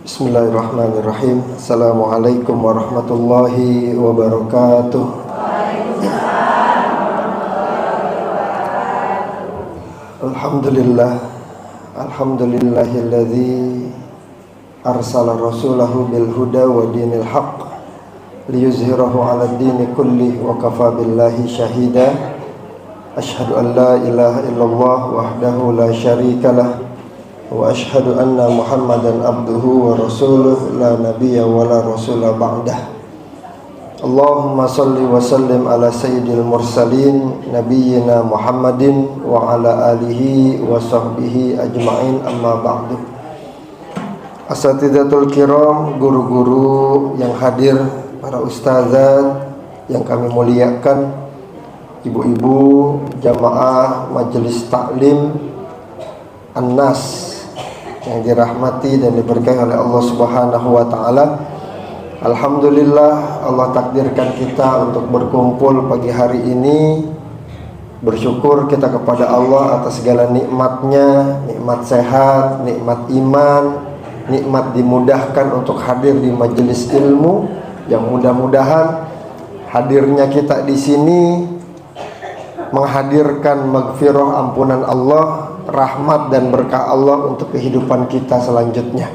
Bismillahirrahmanirrahim. Assalamualaikum warahmatullahi wabarakatuh. Alhamdulillah. Alhamdulillahilladzi arsala rasulahu bil huda wa dinil haqq liyuzhirahu 'alad dini kulli wa kafa billahi syahida. Asyhadu an la ilaha illallah wahdahu la syarikalah wa ashhadu anna Muhammadan abduhu wa rasuluh la nabiyya wa la rasula ba'dah. Allahumma salli wa sallim ala sayyidil mursalin nabiyyina Muhammadin wa ala alihi wa sahbihi ajma'in, amma ba'du. Asatidatul kiram, guru-guru yang hadir, para ustazat yang kami muliakan, ibu-ibu jamaah majelis taklim An-Nas yang dirahmati dan diberkahi oleh Allah Subhanahu wa taala. Alhamdulillah, Allah takdirkan kita untuk berkumpul pagi hari ini. Bersyukur kita kepada Allah atas segala nikmatnya, nikmat sehat, nikmat iman, nikmat dimudahkan untuk hadir di majelis ilmu, yang mudah-mudahan hadirnya kita di sini menghadirkan maghfirah, ampunan Allah, rahmat dan berkah Allah untuk kehidupan kita selanjutnya.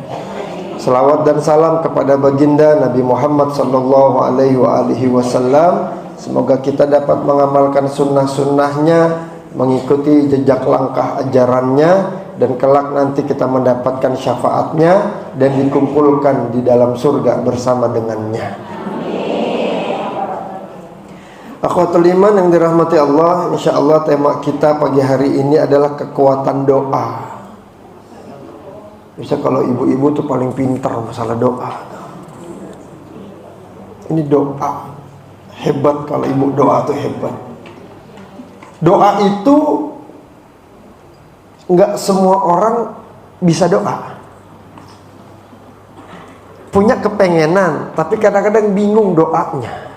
Selawat dan salam kepada baginda Nabi Muhammad sallallahu alaihi wasallam. Semoga kita dapat mengamalkan sunnah-sunnahnya, mengikuti jejak langkah ajarannya, dan kelak nanti kita mendapatkan syafaatnya dan dikumpulkan di dalam surga bersama dengannya. Akhwatul iman yang dirahmati Allah, insyaallah tema kita pagi hari ini adalah kekuatan doa. Bisa kalau ibu-ibu tuh paling pintar masalah doa. Ini doa hebat, kalau ibu doa tuh hebat. Doa itu nggak semua orang bisa doa. Punya kepengenan, tapi kadang-kadang bingung doanya.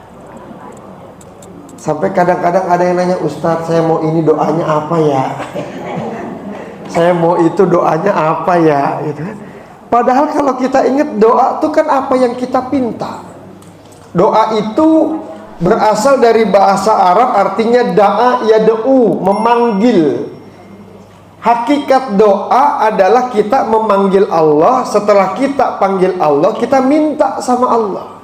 Sampai kadang-kadang ada yang nanya, Ustadz, saya mau ini doanya apa ya? Saya mau itu doanya apa ya? Gitu. Padahal kalau kita ingat, doa itu kan apa yang kita pinta. Doa itu berasal dari bahasa Arab, artinya da'a yad'u, memanggil. Hakikat doa adalah kita memanggil Allah. Setelah kita panggil Allah, kita minta sama Allah.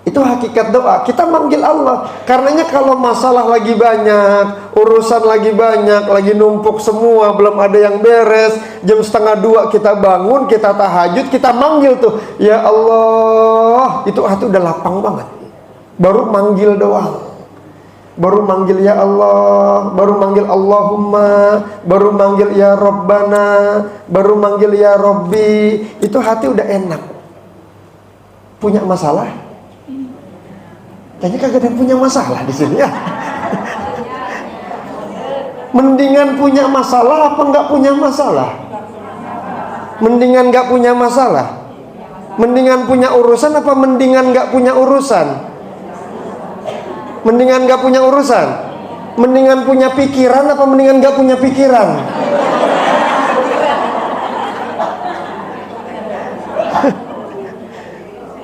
Itu hakikat doa. Kita manggil Allah. Karenanya kalau masalah lagi banyak, urusan lagi banyak, lagi numpuk semua, belum ada yang beres, jam 1:30 kita bangun, kita tahajud, kita manggil tuh, ya Allah. Itu udah lapang banget. Baru manggil doang. Baru manggil ya Allah, baru manggil Allahumma, baru manggil ya Rabbana, baru manggil ya Rabbi. Itu hati udah enak. Punya masalah? Kayaknya kagak ada yang punya masalah di sini ya. Mendingan punya masalah apa nggak punya masalah? Mendingan nggak punya masalah. Mendingan punya urusan apa mendingan nggak punya urusan? Mendingan nggak punya urusan. Mendingan punya pikiran apa mendingan nggak punya pikiran?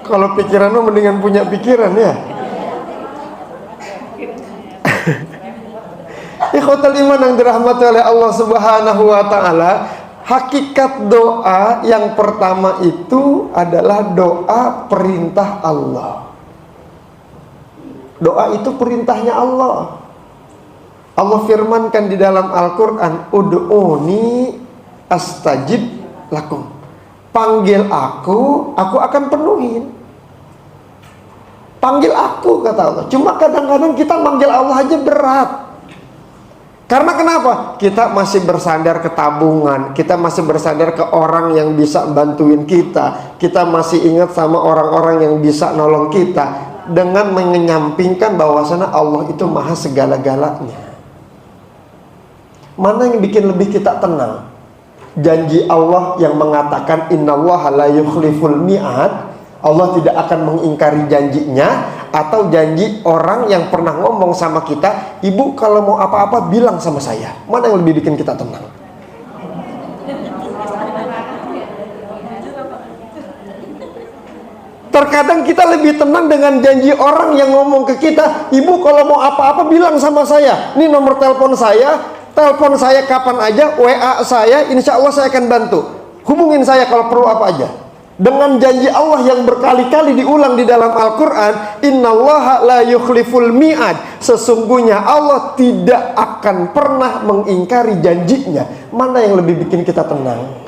Kalau pikiran mah mendingan punya pikiran ya. Ikhwatul iman yang dirahmati oleh Allah Subhanahu wa taala, hakikat doa yang pertama itu adalah doa perintah Allah. Doa itu perintahnya Allah. Allah firmankan di dalam Al-Qur'an, "Ud'uni astajib lakum." Panggil aku akan penuhin. Panggil aku, kata Allah. Cuma kadang-kadang kita manggil Allah aja berat. Karena kenapa? Kita masih bersandar ke tabungan, kita masih bersandar ke orang yang bisa bantuin kita, kita masih ingat sama orang-orang yang bisa nolong kita, dengan menyampingkan bahwasanya Allah itu maha segala-galanya. Mana yang bikin lebih kita tenang? Janji Allah yang mengatakan innallaha la yukhliful mi'ad, Allah tidak akan mengingkari janjinya, atau janji orang yang pernah ngomong sama kita, ibu kalau mau apa-apa bilang sama saya. Mana yang lebih bikin kita tenang? Terkadang kita lebih tenang dengan janji orang yang ngomong ke kita, ibu kalau mau apa-apa bilang sama saya, ini nomor telepon saya kapan aja, WA saya, insya Allah saya akan bantu, hubungin saya kalau perlu apa aja. Dengan janji Allah yang berkali-kali diulang di dalam Al-Quran, innallaha la yukhliful mi'ad, sesungguhnya Allah tidak akan pernah mengingkari janjinya. Mana yang lebih bikin kita tenang?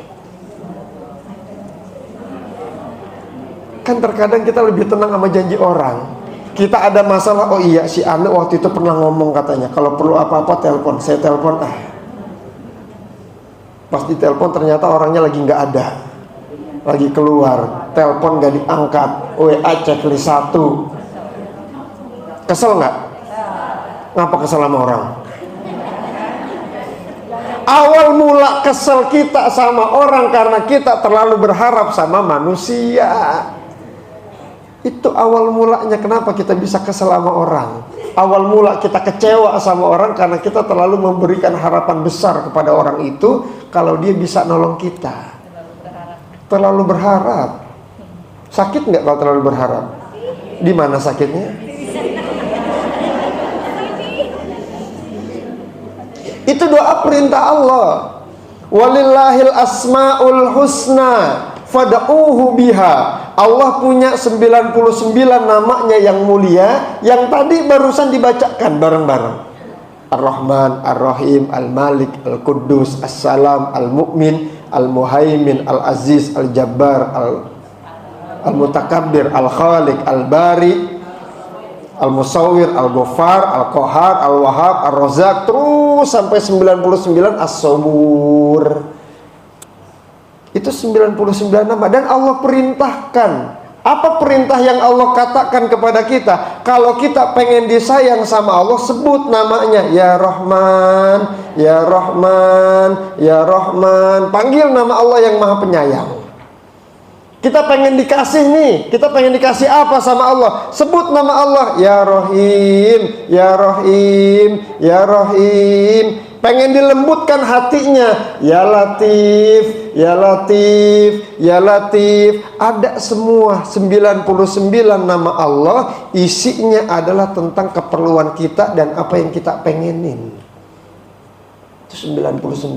Kan terkadang kita lebih tenang sama janji orang. Kita ada masalah, oh iya si Anu waktu itu pernah ngomong katanya, kalau perlu apa-apa telepon, saya telepon pas ditelepon ternyata orangnya lagi nggak ada, lagi keluar, telepon nggak diangkat, WA checklist 1. Kesel nggak? Ngapa kesel sama orang? Awal mula kesel kita sama orang karena kita terlalu berharap sama manusia. Itu awal mulanya kenapa kita bisa kesel sama orang. Awal mula kita kecewa sama orang karena kita terlalu memberikan harapan besar kepada orang itu, kalau dia bisa nolong kita. Terlalu berharap. Sakit nggak kalau terlalu berharap? Di mana sakitnya? Itu doa perintah Allah. Walillahil asmaul husna fad'uhu biha. Allah punya 99 namanya yang mulia, yang tadi barusan dibacakan bareng-bareng. Ar-Rahman, Ar-Rahim, Al-Malik, Al-Quddus, As-Salam, Al-Mu'min, Al-Muhaimin, Al-Aziz, Al-Jabbar, Al-Mutakabbir, Al-Khaliq, Al-Bari, Al-Musawwir, Al-Ghaffar, Al-Qahhar, Al-Wahhab, Ar-Razzaq, terus sampai 99 As-Sabur. Itu 99 nama. Dan Allah perintahkan. Apa perintah yang Allah katakan kepada kita? Kalau kita pengen disayang sama Allah, sebut namanya. Ya Rahman, Ya Rahman, Ya Rahman. Panggil nama Allah yang maha penyayang. Kita pengen dikasih nih, kita pengen dikasih apa sama Allah? Sebut nama Allah. Ya Rahim, Ya Rahim, Ya Rahim. Pengen dilembutkan hatinya, Ya Latif, Ya Latif, Ya Latif. Ada semua 99 nama Allah. Isinya adalah tentang keperluan kita dan apa yang kita pengenin. Itu 99.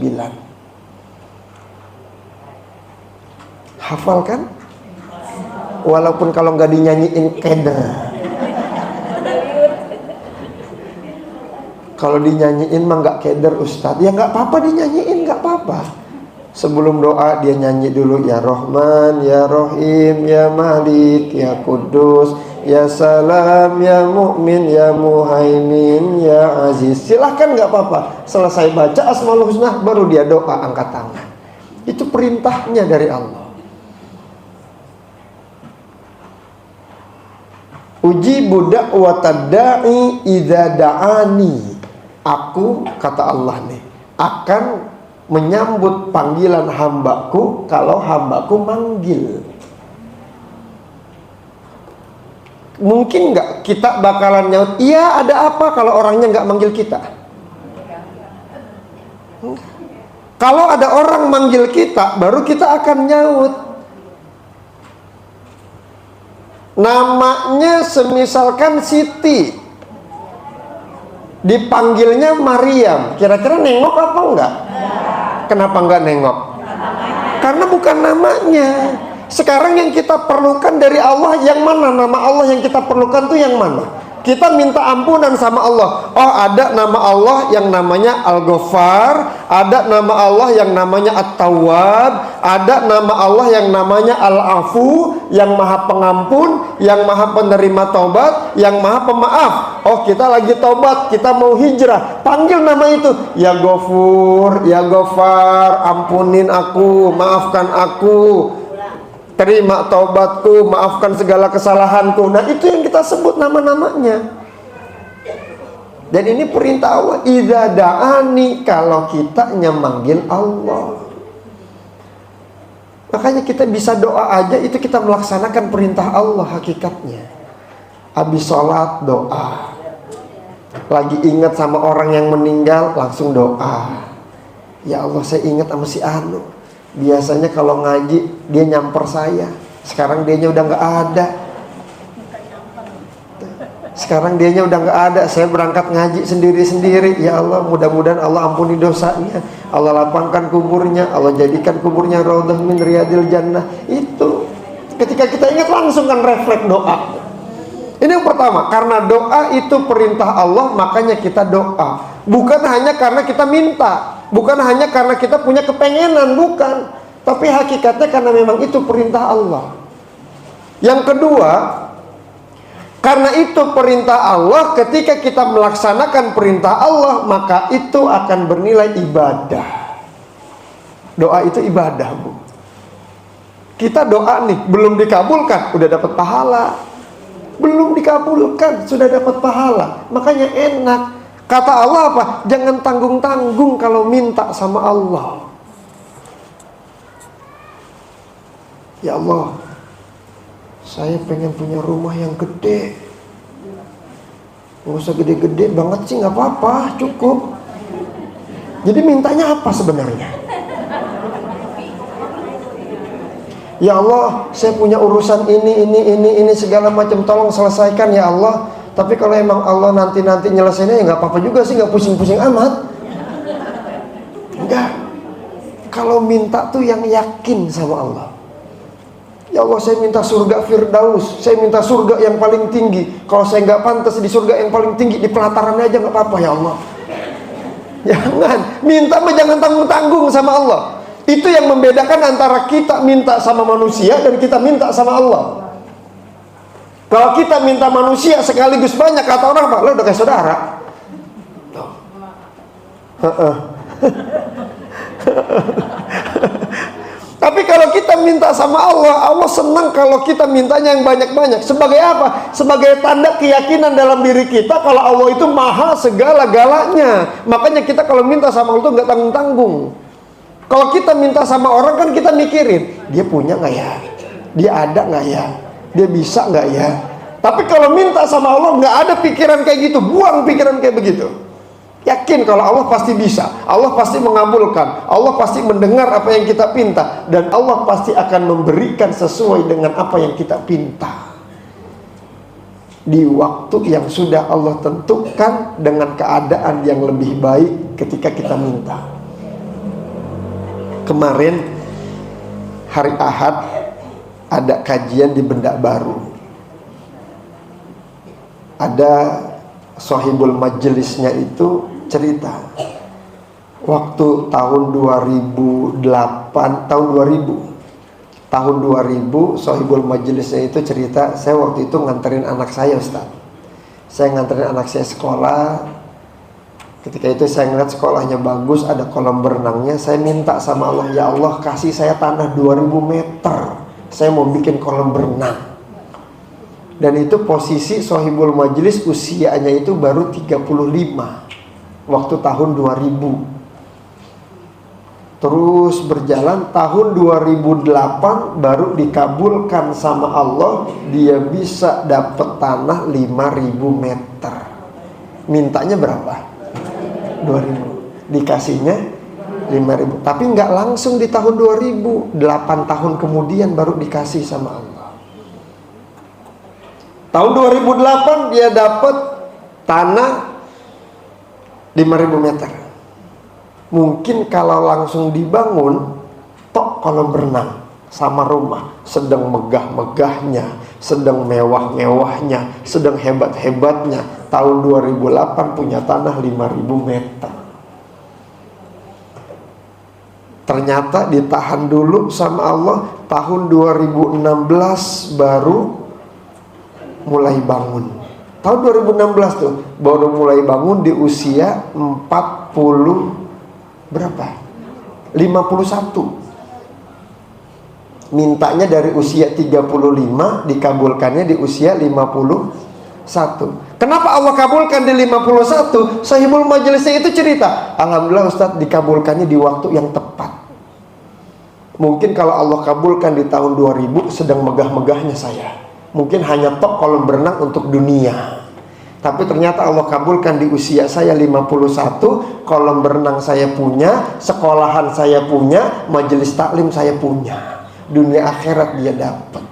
Hafal kan? Walaupun kalau nggak dinyanyiin keder. Kalau dinyanyiin mah nggak keder Ustadz. Ya nggak apa-apa dinyanyiin, nggak apa-apa. Sebelum doa dia nyanyi dulu. Ya Rahman, Ya Rahim, Ya Malik, Ya Kudus, Ya Salam, Ya Mu'min, Ya Muhaimin, Ya Aziz. Silahkan nggak apa-apa. Selesai baca Asmaul Husna baru dia doa angkat tangan. Itu perintahnya dari Allah. Ujibu da'watad da'i idza da'ani. Aku, kata Allah nih, akan menyambut panggilan hambaku kalau hambaku manggil. Mungkin nggak kita bakalan nyaut, iya ada apa kalau orangnya nggak manggil kita? Kalau ada orang manggil kita, baru kita akan nyaut. Namanya semisalkan Siti, dipanggilnya Maryam, kira-kira nengok apa enggak? Kenapa enggak nengok? Karena bukan namanya. Sekarang yang kita perlukan dari Allah yang mana? Nama Allah yang kita perlukan tuh yang mana? Kita minta ampunan sama Allah. Oh, ada nama Allah yang namanya Al-Ghaffar, ada nama Allah yang namanya At-Tawwab, ada nama Allah yang namanya Al-Afu, yang maha pengampun, yang maha penerima taubat, yang maha pemaaf. Oh, kita lagi taubat, kita mau hijrah, panggil nama itu. Ya Ghafur, Ya Ghaffar, ampunin aku, maafkan aku, terima taubatku, maafkan segala kesalahanku. Nah, itu yang kita sebut nama-namanya. Dan ini perintah Allah. Idza da'ani, kalau kita manggil Allah. Makanya kita bisa doa aja, itu kita melaksanakan perintah Allah hakikatnya. Habis sholat doa. Lagi ingat sama orang yang meninggal, langsung doa. Ya Allah, saya ingat sama si Anu. Biasanya kalau ngaji dia nyamper saya. Sekarang dianya udah nggak ada. Sekarang dianya udah nggak ada, saya berangkat ngaji sendiri-sendiri. Ya Allah, mudah-mudahan Allah ampuni dosanya, Allah lapangkan kuburnya, Allah jadikan kuburnya raudhah min riyadil jannah. Itu ketika kita ingat langsung kan refleks doa. Ini yang pertama, karena doa itu perintah Allah, makanya kita doa. Bukan hanya karena kita minta, bukan hanya karena kita punya kepengenan, bukan. Tapi hakikatnya karena memang itu perintah Allah. Yang kedua, karena itu perintah Allah, ketika kita melaksanakan perintah Allah, maka itu akan bernilai ibadah. Doa itu ibadah, Bu. Kita doa nih, belum dikabulkan, udah dapat pahala. Belum dikabulkan, sudah dapat pahala. Makanya enak. Kata Allah apa? Jangan tanggung-tanggung kalau minta sama Allah. Ya Allah, saya pengen punya rumah yang gede. Nggak usah gede-gede banget sih, nggak apa-apa, cukup. Jadi mintanya apa sebenarnya? Ya Allah, saya punya urusan ini segala macam, tolong selesaikan ya Allah. Tapi kalau emang Allah nanti nyelesainnya, ya nggak apa-apa juga sih, nggak pusing-pusing amat. Enggak. Kalau minta tuh yang yakin sama Allah. Ya Allah, saya minta surga Firdaus, saya minta surga yang paling tinggi. Kalau saya nggak pantas di surga yang paling tinggi, di pelatarannya aja nggak apa-apa ya Allah. Jangan minta, jangan tanggung-tanggung sama Allah. Itu yang membedakan antara kita minta sama manusia dan kita minta sama Allah. Kalau kita minta manusia sekaligus banyak, kata orang apa? Lo udah kayak saudara. Tapi kalau kita minta sama Allah, Allah senang kalau kita mintanya yang banyak-banyak. Sebagai apa? Sebagai tanda keyakinan dalam diri kita kalau Allah itu maha segala-galanya. Makanya kita kalau minta sama Allah itu nggak tanggung-tanggung. Kalau kita minta sama orang kan kita mikirin, dia punya nggak ya? Dia ada nggak ya? Dia bisa nggak ya? Tapi kalau minta sama Allah nggak ada pikiran kayak gitu, buang pikiran kayak begitu. Yakin kalau Allah pasti bisa, Allah pasti mengabulkan, Allah pasti mendengar apa yang kita pinta, dan Allah pasti akan memberikan sesuai dengan apa yang kita pinta di waktu yang sudah Allah tentukan dengan keadaan yang lebih baik ketika kita minta. Kemarin hari Ahad ada kajian di Benda Baru. Ada sahibul majelisnya itu cerita waktu tahun 2008, tahun 2000 sahibul majelisnya itu cerita, saya waktu itu nganterin anak saya, Ustaz. Saya nganterin anak saya sekolah. Ketika itu saya ngeliat sekolahnya bagus, ada kolam berenangnya. Saya minta sama Allah, ya Allah kasih saya tanah 2000 meter, saya mau bikin kolam berenang. Dan itu posisi sahibul majlis usianya itu baru 35 waktu tahun 2000. Terus berjalan, tahun 2008 baru dikabulkan sama Allah, dia bisa dapat tanah 5000 meter. Mintanya berapa? 2000, dikasihnya 5000. Tapi nggak langsung di tahun 2000, 8 tahun kemudian baru dikasih sama Allah. Tahun 2008 dia dapat tanah 5000 meter. Mungkin kalau langsung dibangun, tok kolam berenang sama rumah, sedang megah-megahnya, sedang mewah-mewahnya, sedang hebat-hebatnya, tahun 2008 punya tanah 5000 meter. Ternyata ditahan dulu sama Allah, tahun 2016 baru mulai bangun. Tahun 2016 tuh baru mulai bangun di usia 40 berapa? 51. Mintanya dari usia 35, dikabulkannya di usia 51. Kenapa Allah kabulkan di 51? Sahibul majelisnya itu cerita, alhamdulillah Ustaz, dikabulkannya di waktu yang tepat. Mungkin kalau Allah kabulkan di tahun 2000, sedang megah-megahnya saya, mungkin hanya tok kolam berenang untuk dunia. Tapi ternyata Allah kabulkan di usia saya 51, kolam berenang saya punya, sekolahan saya punya, majelis taklim saya punya. Dunia akhirat dia dapat.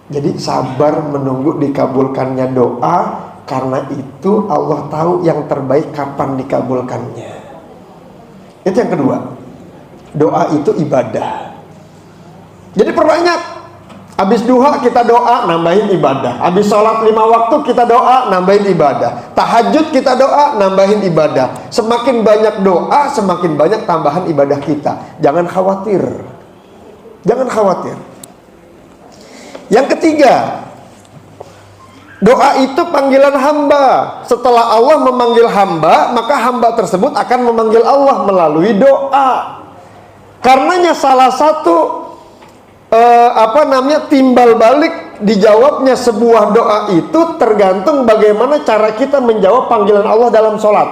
Jadi sabar menunggu dikabulkannya doa, karena itu Allah tahu yang terbaik kapan dikabulkannya. Itu yang kedua. Doa itu ibadah. Jadi perbanyak. Habis duha kita doa, nambahin ibadah. Habis sholat 5 waktu kita doa, nambahin ibadah. Tahajud kita doa, nambahin ibadah. Semakin banyak doa, semakin banyak tambahan ibadah kita. Jangan khawatir. Jangan khawatir. Yang ketiga, doa itu panggilan hamba. Setelah Allah memanggil hamba, maka hamba tersebut akan memanggil Allah melalui doa. Karenanya salah satu timbal balik dijawabnya sebuah doa itu tergantung bagaimana cara kita menjawab panggilan Allah dalam sholat.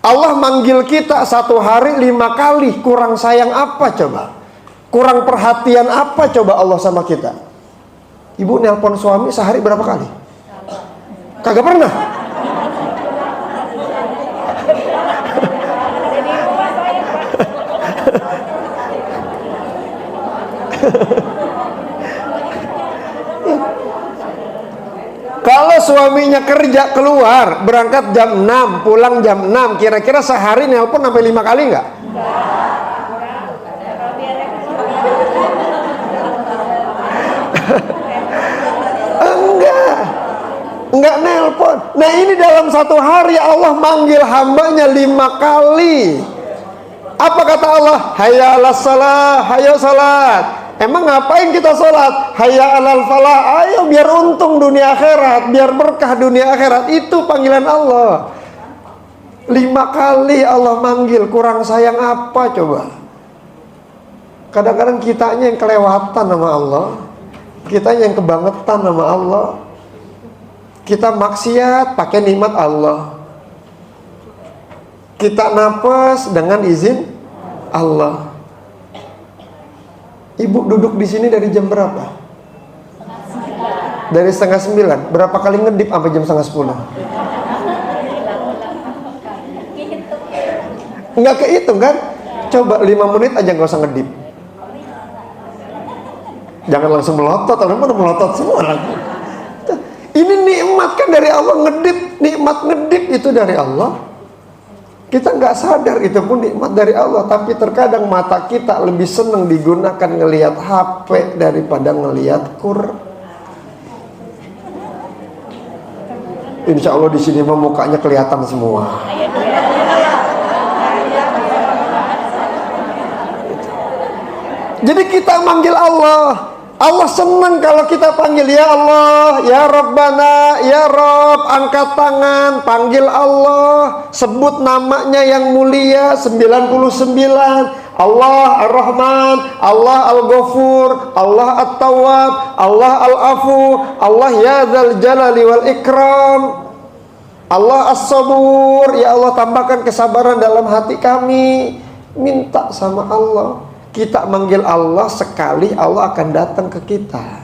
Allah manggil kita satu hari 5 kali, kurang sayang apa coba? Kurang perhatian apa coba Allah sama kita? Ibu nelpon suami sehari berapa kali? Kagak pernah. Kalau suaminya kerja keluar, berangkat jam 6, pulang jam 6, kira-kira sehari nelpon sampai 5 kali nggak? Enggak nelpon. Nah ini dalam satu hari Allah manggil hambanya 5 kali. Apa kata Allah? Hayya 'alas salah, hayo salat. Emang ngapain kita sholat? Hayya 'alal falah, ayo biar untung dunia akhirat, biar berkah dunia akhirat. Itu panggilan Allah. 5 kali Allah manggil, kurang sayang apa coba? Kadang-kadang kitanya yang kelewatan sama Allah, kitanya yang kebangetan sama Allah. Kita maksiat pakai nikmat Allah. Kita napas dengan izin Allah. Ibu duduk di sini dari jam berapa? Dari 8:30. Berapa kali ngedip sampai jam 9:30? Nggak kehitung kan? Coba 5 menit aja nggak usah ngedip. Jangan langsung melotot, orang mana melotot semua lagi. Ini nikmat kan dari Allah, ngedip, nikmat ngedip itu dari Allah. Kita nggak sadar itu pun nikmat dari Allah. Tapi terkadang mata kita lebih senang digunakan ngelihat HP daripada ngelihat Quran. Insya Allah di sini mah mukanya kelihatan semua. Jadi kita manggil Allah. Allah senang kalau kita panggil ya Allah, ya Rabbana, ya Rabb. Angkat tangan, panggil Allah, sebut namanya yang mulia 99. Allah Ar-Rahman, Allah Al-Ghafur, Allah At-Tawwab, Allah Al-Afu, Allah Ya Dzal Jalali wal Ikram, Allah As-Sabur. Ya Allah, tambahkan kesabaran dalam hati kami. Minta sama Allah. Kita manggil Allah sekali, Allah akan datang ke kita.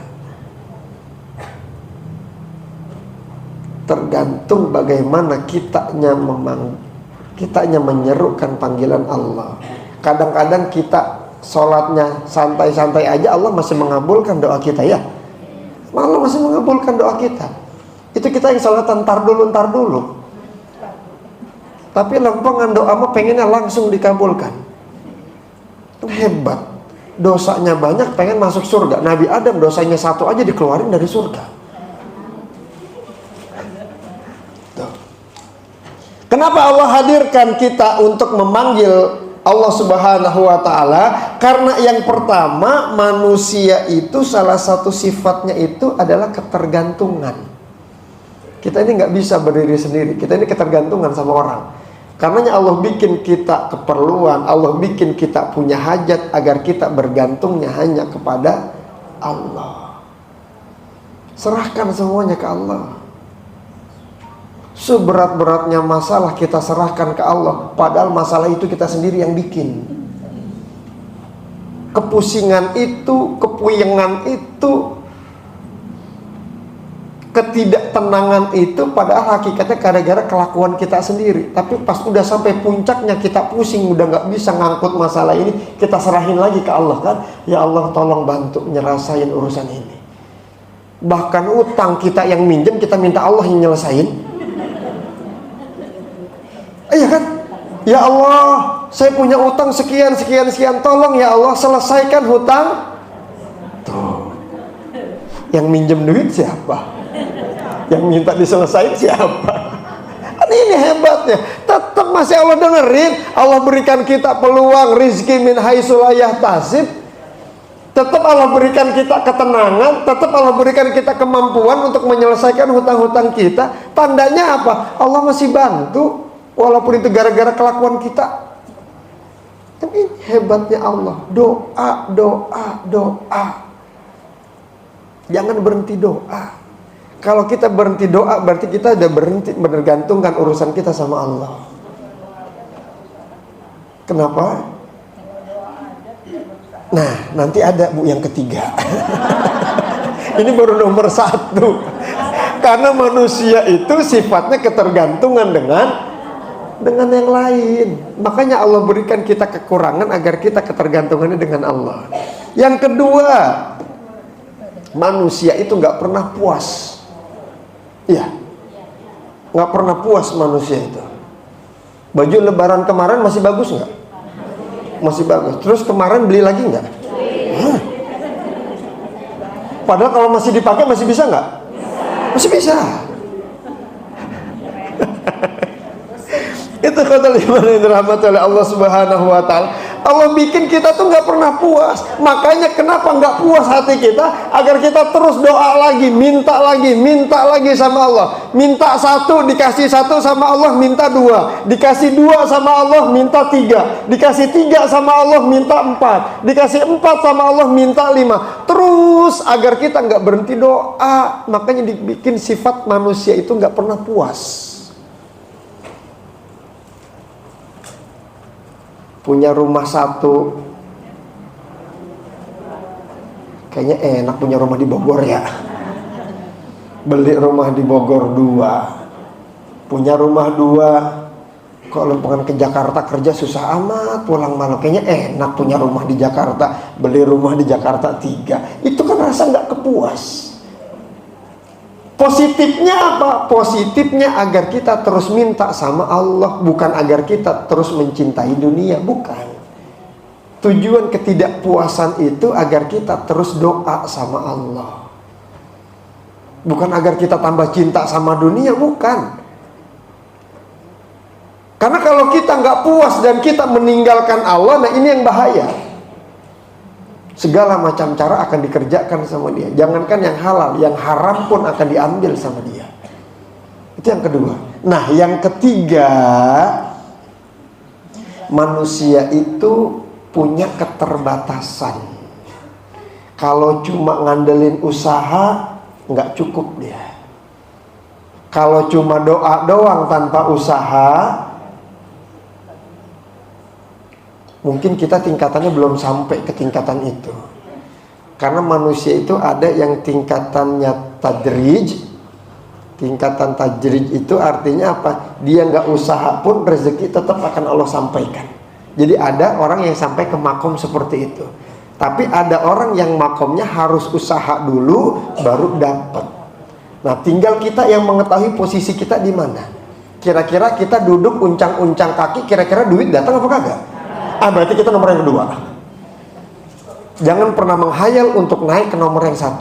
Tergantung bagaimana kitanya menyerukan panggilan Allah. Kadang-kadang kita sholatnya santai-santai aja, Allah masih mengabulkan doa kita ya. Allah masih mengabulkan doa kita. Itu kita yang sholat ntar dulu. Tapi lempengan doa mah pengennya langsung dikabulkan. Hebat, dosanya banyak pengen masuk surga. Nabi Adam dosanya 1 aja dikeluarin dari surga. Tuh. Kenapa Allah hadirkan kita untuk memanggil Allah Subhanahu wa Ta'ala? Karena yang pertama, manusia itu salah satu sifatnya itu adalah ketergantungan. Kita ini nggak bisa berdiri sendiri. Kita ini ketergantungan sama orang. Karenanya Allah bikin kita keperluan, Allah bikin kita punya hajat agar kita bergantungnya hanya kepada Allah. Serahkan semuanya ke Allah. Seberat-beratnya masalah kita serahkan ke Allah, padahal masalah itu kita sendiri yang bikin. Kepusingan itu, kepuyengan itu, ketidaktenangan itu padahal hakikatnya gara-gara kelakuan kita sendiri. Tapi pas udah sampai puncaknya kita pusing, udah nggak bisa ngangkut masalah ini, kita serahin lagi ke Allah kan. Ya Allah tolong bantu nyelesain urusan ini. Bahkan utang kita yang minjem, kita minta Allah yang nyelesain. Iya kan? Ya Allah, saya punya utang sekian, tolong ya Allah selesaikan hutang. Tuh. Yang minjem duit siapa? Yang minta diselesain siapa? Ini hebatnya. Tetap masih Allah dengerin. Allah berikan kita peluang rizki min haitsu la yahtasib. Tetap Allah berikan kita ketenangan. Tetap Allah berikan kita kemampuan untuk menyelesaikan hutang-hutang kita. Tandanya apa? Allah masih bantu. Walaupun itu gara-gara kelakuan kita. Tapi hebatnya Allah. Doa, doa, doa. Jangan berhenti doa. Kalau kita berhenti doa, berarti kita udah berhenti bergantungkan urusan kita sama Allah. Kenapa? Nah, nanti ada Bu yang ketiga. Ini baru nomor 1. Karena manusia itu sifatnya ketergantungan dengan yang lain. Makanya Allah berikan kita kekurangan agar kita ketergantungannya dengan Allah. Yang kedua, manusia itu nggak pernah puas. Iya, nggak pernah puas manusia itu. Baju lebaran kemarin masih bagus nggak? Masih bagus. Terus kemarin beli lagi nggak? Padahal kalau masih dipakai masih bisa nggak? Masih bisa. Itu kata iman yang dirahmati oleh Allah Subhanahu wa Ta'ala. Allah bikin kita tuh nggak pernah puas. Makanya kenapa nggak puas hati kita? Agar kita terus doa lagi, minta lagi sama Allah. Minta 1 dikasih 1 sama Allah, minta 2. Dikasih 2 sama Allah, minta 3. Dikasih 3 sama Allah, minta 4. Dikasih 4 sama Allah, minta 5. Terus agar kita nggak berhenti doa. Makanya dibikin sifat manusia itu nggak pernah puas. Punya rumah 1, kayaknya enak punya rumah di Bogor ya. Beli rumah di Bogor 2, punya rumah 2, kok lempengan ke Jakarta kerja susah amat, pulang malam. Kayaknya enak punya rumah di Jakarta, beli rumah di Jakarta 3. Itu kan rasa nggak kepuas. Positifnya apa? Positifnya agar kita terus minta sama Allah, bukan agar kita terus mencintai dunia, bukan. Tujuan ketidakpuasan itu agar kita terus doa sama Allah, bukan agar kita tambah cinta sama dunia, bukan. Karena kalau kita nggak puas dan kita meninggalkan Allah, nah ini yang bahaya. Segala macam cara akan dikerjakan sama dia. Jangankan yang halal, yang haram pun akan diambil sama dia. Itu yang kedua. Nah, yang ketiga, manusia itu punya keterbatasan. Kalau cuma ngandelin usaha, nggak cukup dia. Kalau cuma doa doang tanpa usaha, mungkin kita tingkatannya belum sampai ke tingkatan itu. Karena manusia itu ada yang tingkatannya tadrij. Tingkatan tadrij itu artinya apa? Dia nggak usaha pun rezeki tetap akan Allah sampaikan. Jadi ada orang yang sampai ke makom seperti itu. Tapi ada orang yang makomnya harus usaha dulu baru dapat. Nah, tinggal kita yang mengetahui posisi kita di mana. Kira-kira kita duduk uncang-uncang kaki, kira-kira duit datang apa kagak? Berarti kita nomor yang kedua. Jangan pernah menghayal untuk naik ke nomor yang 1.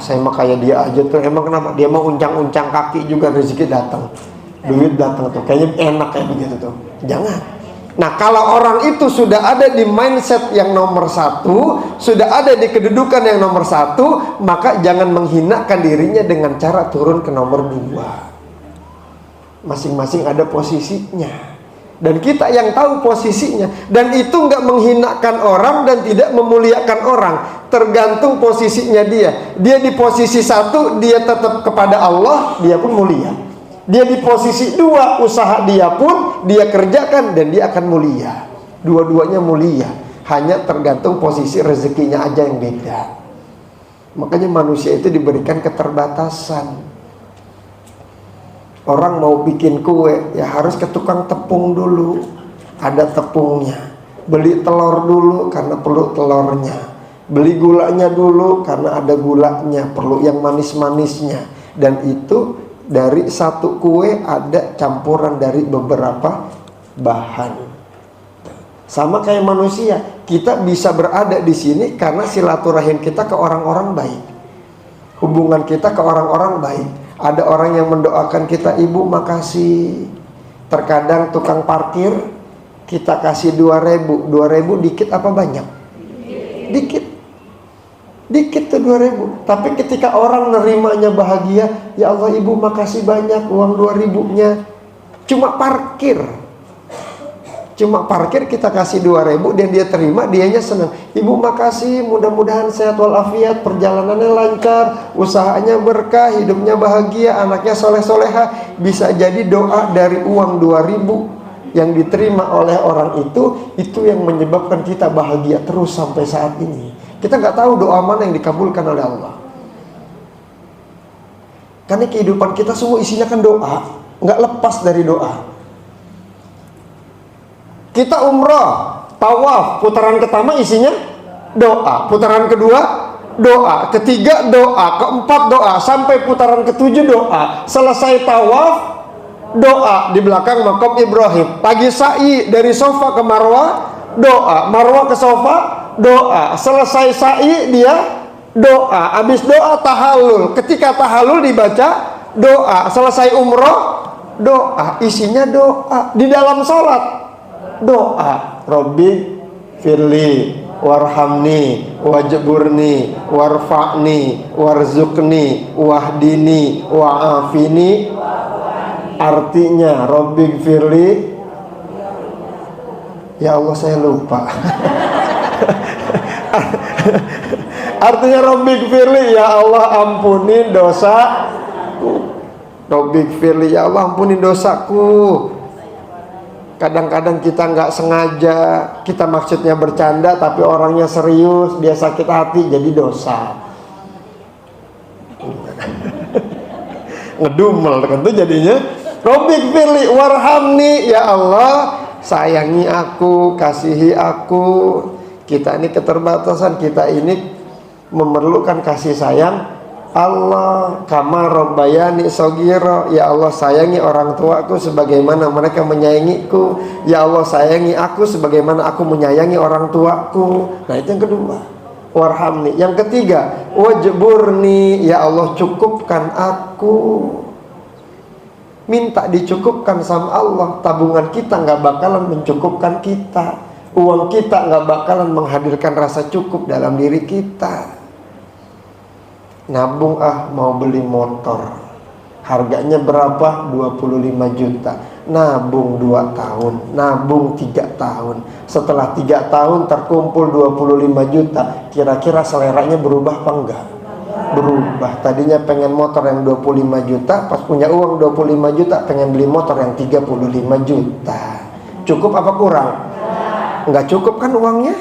Saya mah kayak dia aja tuh. Emang kenapa? Dia mau uncang-uncang kaki juga rezeki datang, duit datang tuh. Kayaknya enak kayak begitu tuh. Jangan. Nah, kalau orang itu sudah ada di mindset yang nomor 1, sudah ada di kedudukan yang nomor 1, maka jangan menghinakan dirinya dengan cara turun ke nomor 2. Masing-masing ada posisinya. Dan kita yang tahu posisinya. Dan itu nggak menghinakan orang dan tidak memuliakan orang. Tergantung posisinya dia. Dia di posisi 1, dia tetap kepada Allah, dia pun mulia. Dia di posisi 2, usaha dia pun dia kerjakan dan dia akan mulia. Dua-duanya mulia. Hanya tergantung posisi rezekinya aja yang beda. Makanya manusia itu diberikan keterbatasan. Orang mau bikin kue, ya harus ke tukang tepung dulu. Ada tepungnya. Beli telur dulu karena perlu telurnya. Beli gulanya dulu karena ada gulanya, perlu yang manis-manisnya. Dan itu dari satu kue ada campuran dari beberapa bahan. Sama kayak manusia, kita bisa berada di sini karena silaturahim kita ke orang-orang baik. Hubungan kita ke orang-orang baik. Ada orang yang mendoakan kita, ibu makasih. Terkadang tukang parkir kita kasih 2.000. 2.000 dikit apa banyak? Dikit. Dikit tuh 2.000. Tapi ketika orang nerimanya bahagia, ya Allah ibu makasih banyak uang 2.000-nya. Cuma parkir. Cuma parkir kita kasih 2.000 dan dia terima, dianya senang. Ibu makasih, mudah-mudahan sehat walafiat, perjalanannya lancar, usahanya berkah, hidupnya bahagia, anaknya soleh-soleha. Bisa jadi doa dari uang 2.000 yang diterima oleh orang itu yang menyebabkan kita bahagia terus sampai saat ini. Kita nggak tahu doa mana yang dikabulkan oleh Allah. Karena kehidupan kita semua isinya kan doa, nggak lepas dari doa. Kita umrah, tawaf, putaran pertama isinya doa, putaran kedua doa, ketiga doa, keempat doa, sampai putaran ketujuh doa. Selesai tawaf, doa di belakang makam Ibrahim. Pagi sa'i dari sofa ke Marwah, doa, Marwah ke sofa, doa. Selesai sa'i dia doa, habis doa tahallul. Ketika tahallul dibaca doa, selesai umroh doa, isinya doa. Di dalam sholat doa, Robbi firli warhamni wajburni warfa'ni warzukni wahdini wa'afini. Artinya Robbi firli, ya Allah saya lupa. Artinya Robbi firli, ya Allah ampuni dosaku. Robbi firli, ya Allah ampuni dosaku. Kadang-kadang kita nggak sengaja, kita maksudnya bercanda tapi orangnya serius, dia sakit hati jadi dosa. Ngedumel kan tuh jadinya. Robbik firli warhamni, ya Allah sayangi aku, kasihi aku. Kita ini keterbatasan, kita ini memerlukan kasih sayang Allah. Kama rabbayani shaghira, ya Allah sayangi orang tuaku sebagaimana mereka menyayangiku. Ya Allah sayangi aku sebagaimana aku menyayangi orang tuaku. Nah itu yang kedua, warhamni. Yang ketiga, wajburni, ya Allah cukupkan aku. Minta dicukupkan sama Allah. Tabungan kita nggak bakalan mencukupkan kita, uang kita nggak bakalan menghadirkan rasa cukup dalam diri kita. Nabung mau beli motor, harganya berapa? 25 juta. Nabung 2 tahun, nabung 3 tahun. Setelah 3 tahun terkumpul 25 juta. Kira-kira seleranya berubah apa enggak? Berubah. Tadinya pengen motor yang 25 juta, pas punya uang 25 juta pengen beli motor yang 35 juta. Cukup apa kurang? Enggak cukup kan uangnya?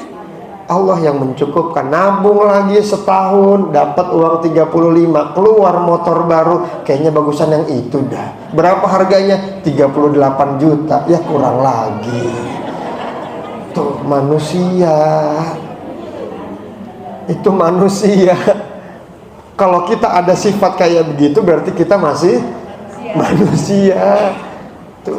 Allah yang mencukupkan. Nabung lagi setahun, dapat uang 35, keluar motor baru, kayaknya bagusan yang itu dah. Berapa harganya? 38 juta. Ya kurang lagi. Tuh manusia. Itu manusia. Kalau kita ada sifat kayak begitu, berarti kita masih manusia. Tuh.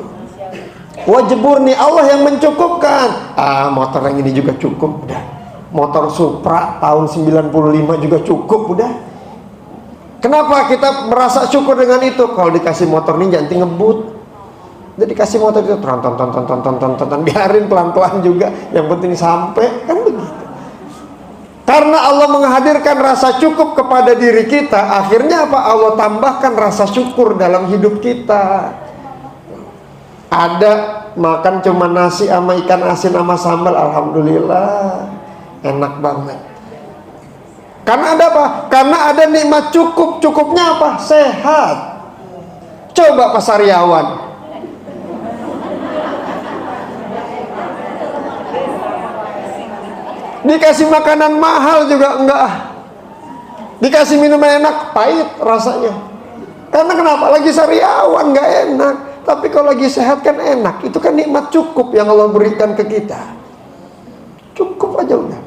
Wajburni, Allah yang mencukupkan. Motor yang ini juga cukup dah. Motor Supra tahun 95 juga cukup udah. Kenapa kita merasa syukur dengan itu? Kalau dikasih motor Ninja nanti ngebut. Udah dikasih motor itu tonton, biarin pelan-pelan juga, yang penting sampai, kan begitu. Karena Allah menghadirkan rasa cukup kepada diri kita, akhirnya apa? Allah tambahkan rasa syukur dalam hidup kita. Ada makan cuma nasi sama ikan asin sama sambal, alhamdulillah, enak banget. Karena ada apa? Karena ada nikmat cukup. Cukupnya apa? Sehat. Coba Pak Saryawan, dikasih makanan mahal juga enggak. Dikasih minuman enak, pahit rasanya. Karena kenapa? Lagi sariawan, nggak enak. Tapi kalau lagi sehat kan enak. Itu kan nikmat cukup yang Allah berikan ke kita. Cukup aja udah.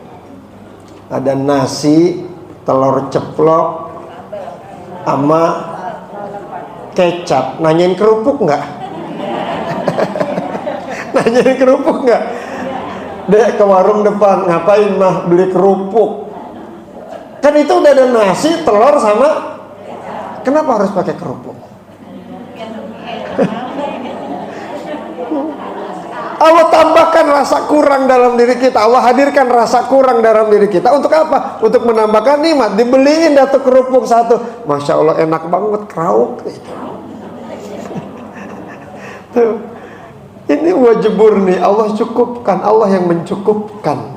Ada nasi, telur ceplok, sama kecap. Nanyain kerupuk nggak? Nanyain kerupuk nggak? Dek, ke warung depan, ngapain mah beli kerupuk? Kan itu udah ada nasi, telur sama. Kenapa harus pakai kerupuk? Allah tambahkan rasa kurang dalam diri kita. Allah hadirkan rasa kurang dalam diri kita. Untuk apa? Untuk menambahkan nikmat. Dibeliin datu kerupuk satu, Masya Allah enak banget, krauk. Tuh. Ini wajibur nih. Allah cukupkan. Allah yang mencukupkan.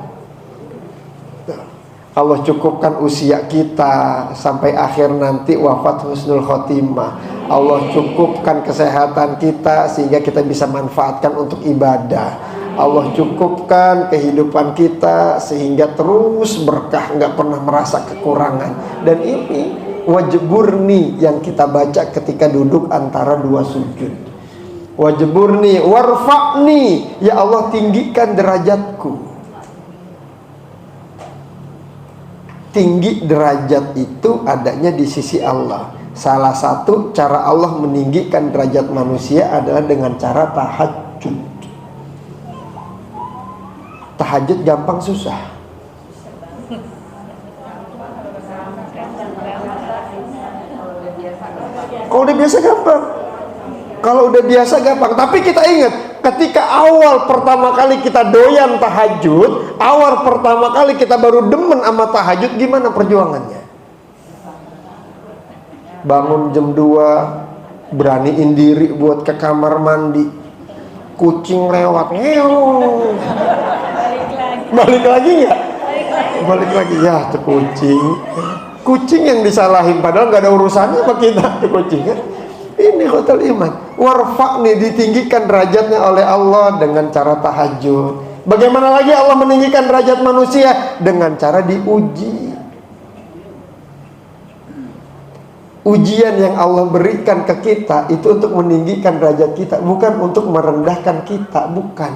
Allah cukupkan usia kita sampai akhir nanti wafat husnul khotimah. Allah cukupkan kesehatan kita sehingga kita bisa manfaatkan untuk ibadah. Allah cukupkan kehidupan kita sehingga terus berkah, nggak pernah merasa kekurangan. Dan ini wajburni yang kita baca ketika duduk antara dua sujud. Wajburni warfa'ni, ya Allah tinggikan derajatku. Tinggi derajat itu adanya di sisi Allah. Salah satu cara Allah meninggikan derajat manusia adalah dengan cara tahajud. Tahajud gampang susah? Kalau udah biasa gampang. Kalau udah biasa gampang. Tapi kita ingat, ketika awal pertama kali kita doyan tahajud, awal pertama kali kita baru demen sama tahajud, gimana perjuangannya? Bangun jam 2, beraniin diri buat ke kamar mandi. Kucing lewat, balik lagi nggak? Balik lagi, ya tuh kucing. Kucing yang disalahin, padahal nggak ada urusannya sama kita tuh kucingnya. Ini hotel iman. Warfa'ni, ditinggikan derajatnya oleh Allah dengan cara tahajud. Bagaimana lagi Allah meninggikan derajat manusia? Dengan cara diuji. Ujian yang Allah berikan ke kita itu untuk meninggikan derajat kita, bukan untuk merendahkan kita, bukan.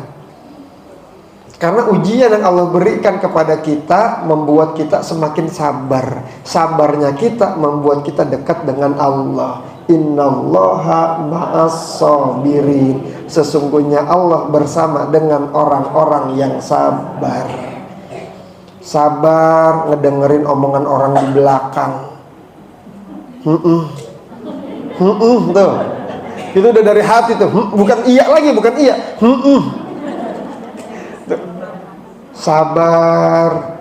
Karena ujian yang Allah berikan kepada kita membuat kita semakin sabar. Sabarnya kita membuat kita dekat dengan Allah. Innallaha ma'as-sabirin. Sesungguhnya Allah bersama dengan orang-orang yang sabar. Sabar ngedengerin omongan orang di belakang. Tuh. Itu udah dari hati tuh. Bukan iya lagi, bukan iya. Sabar.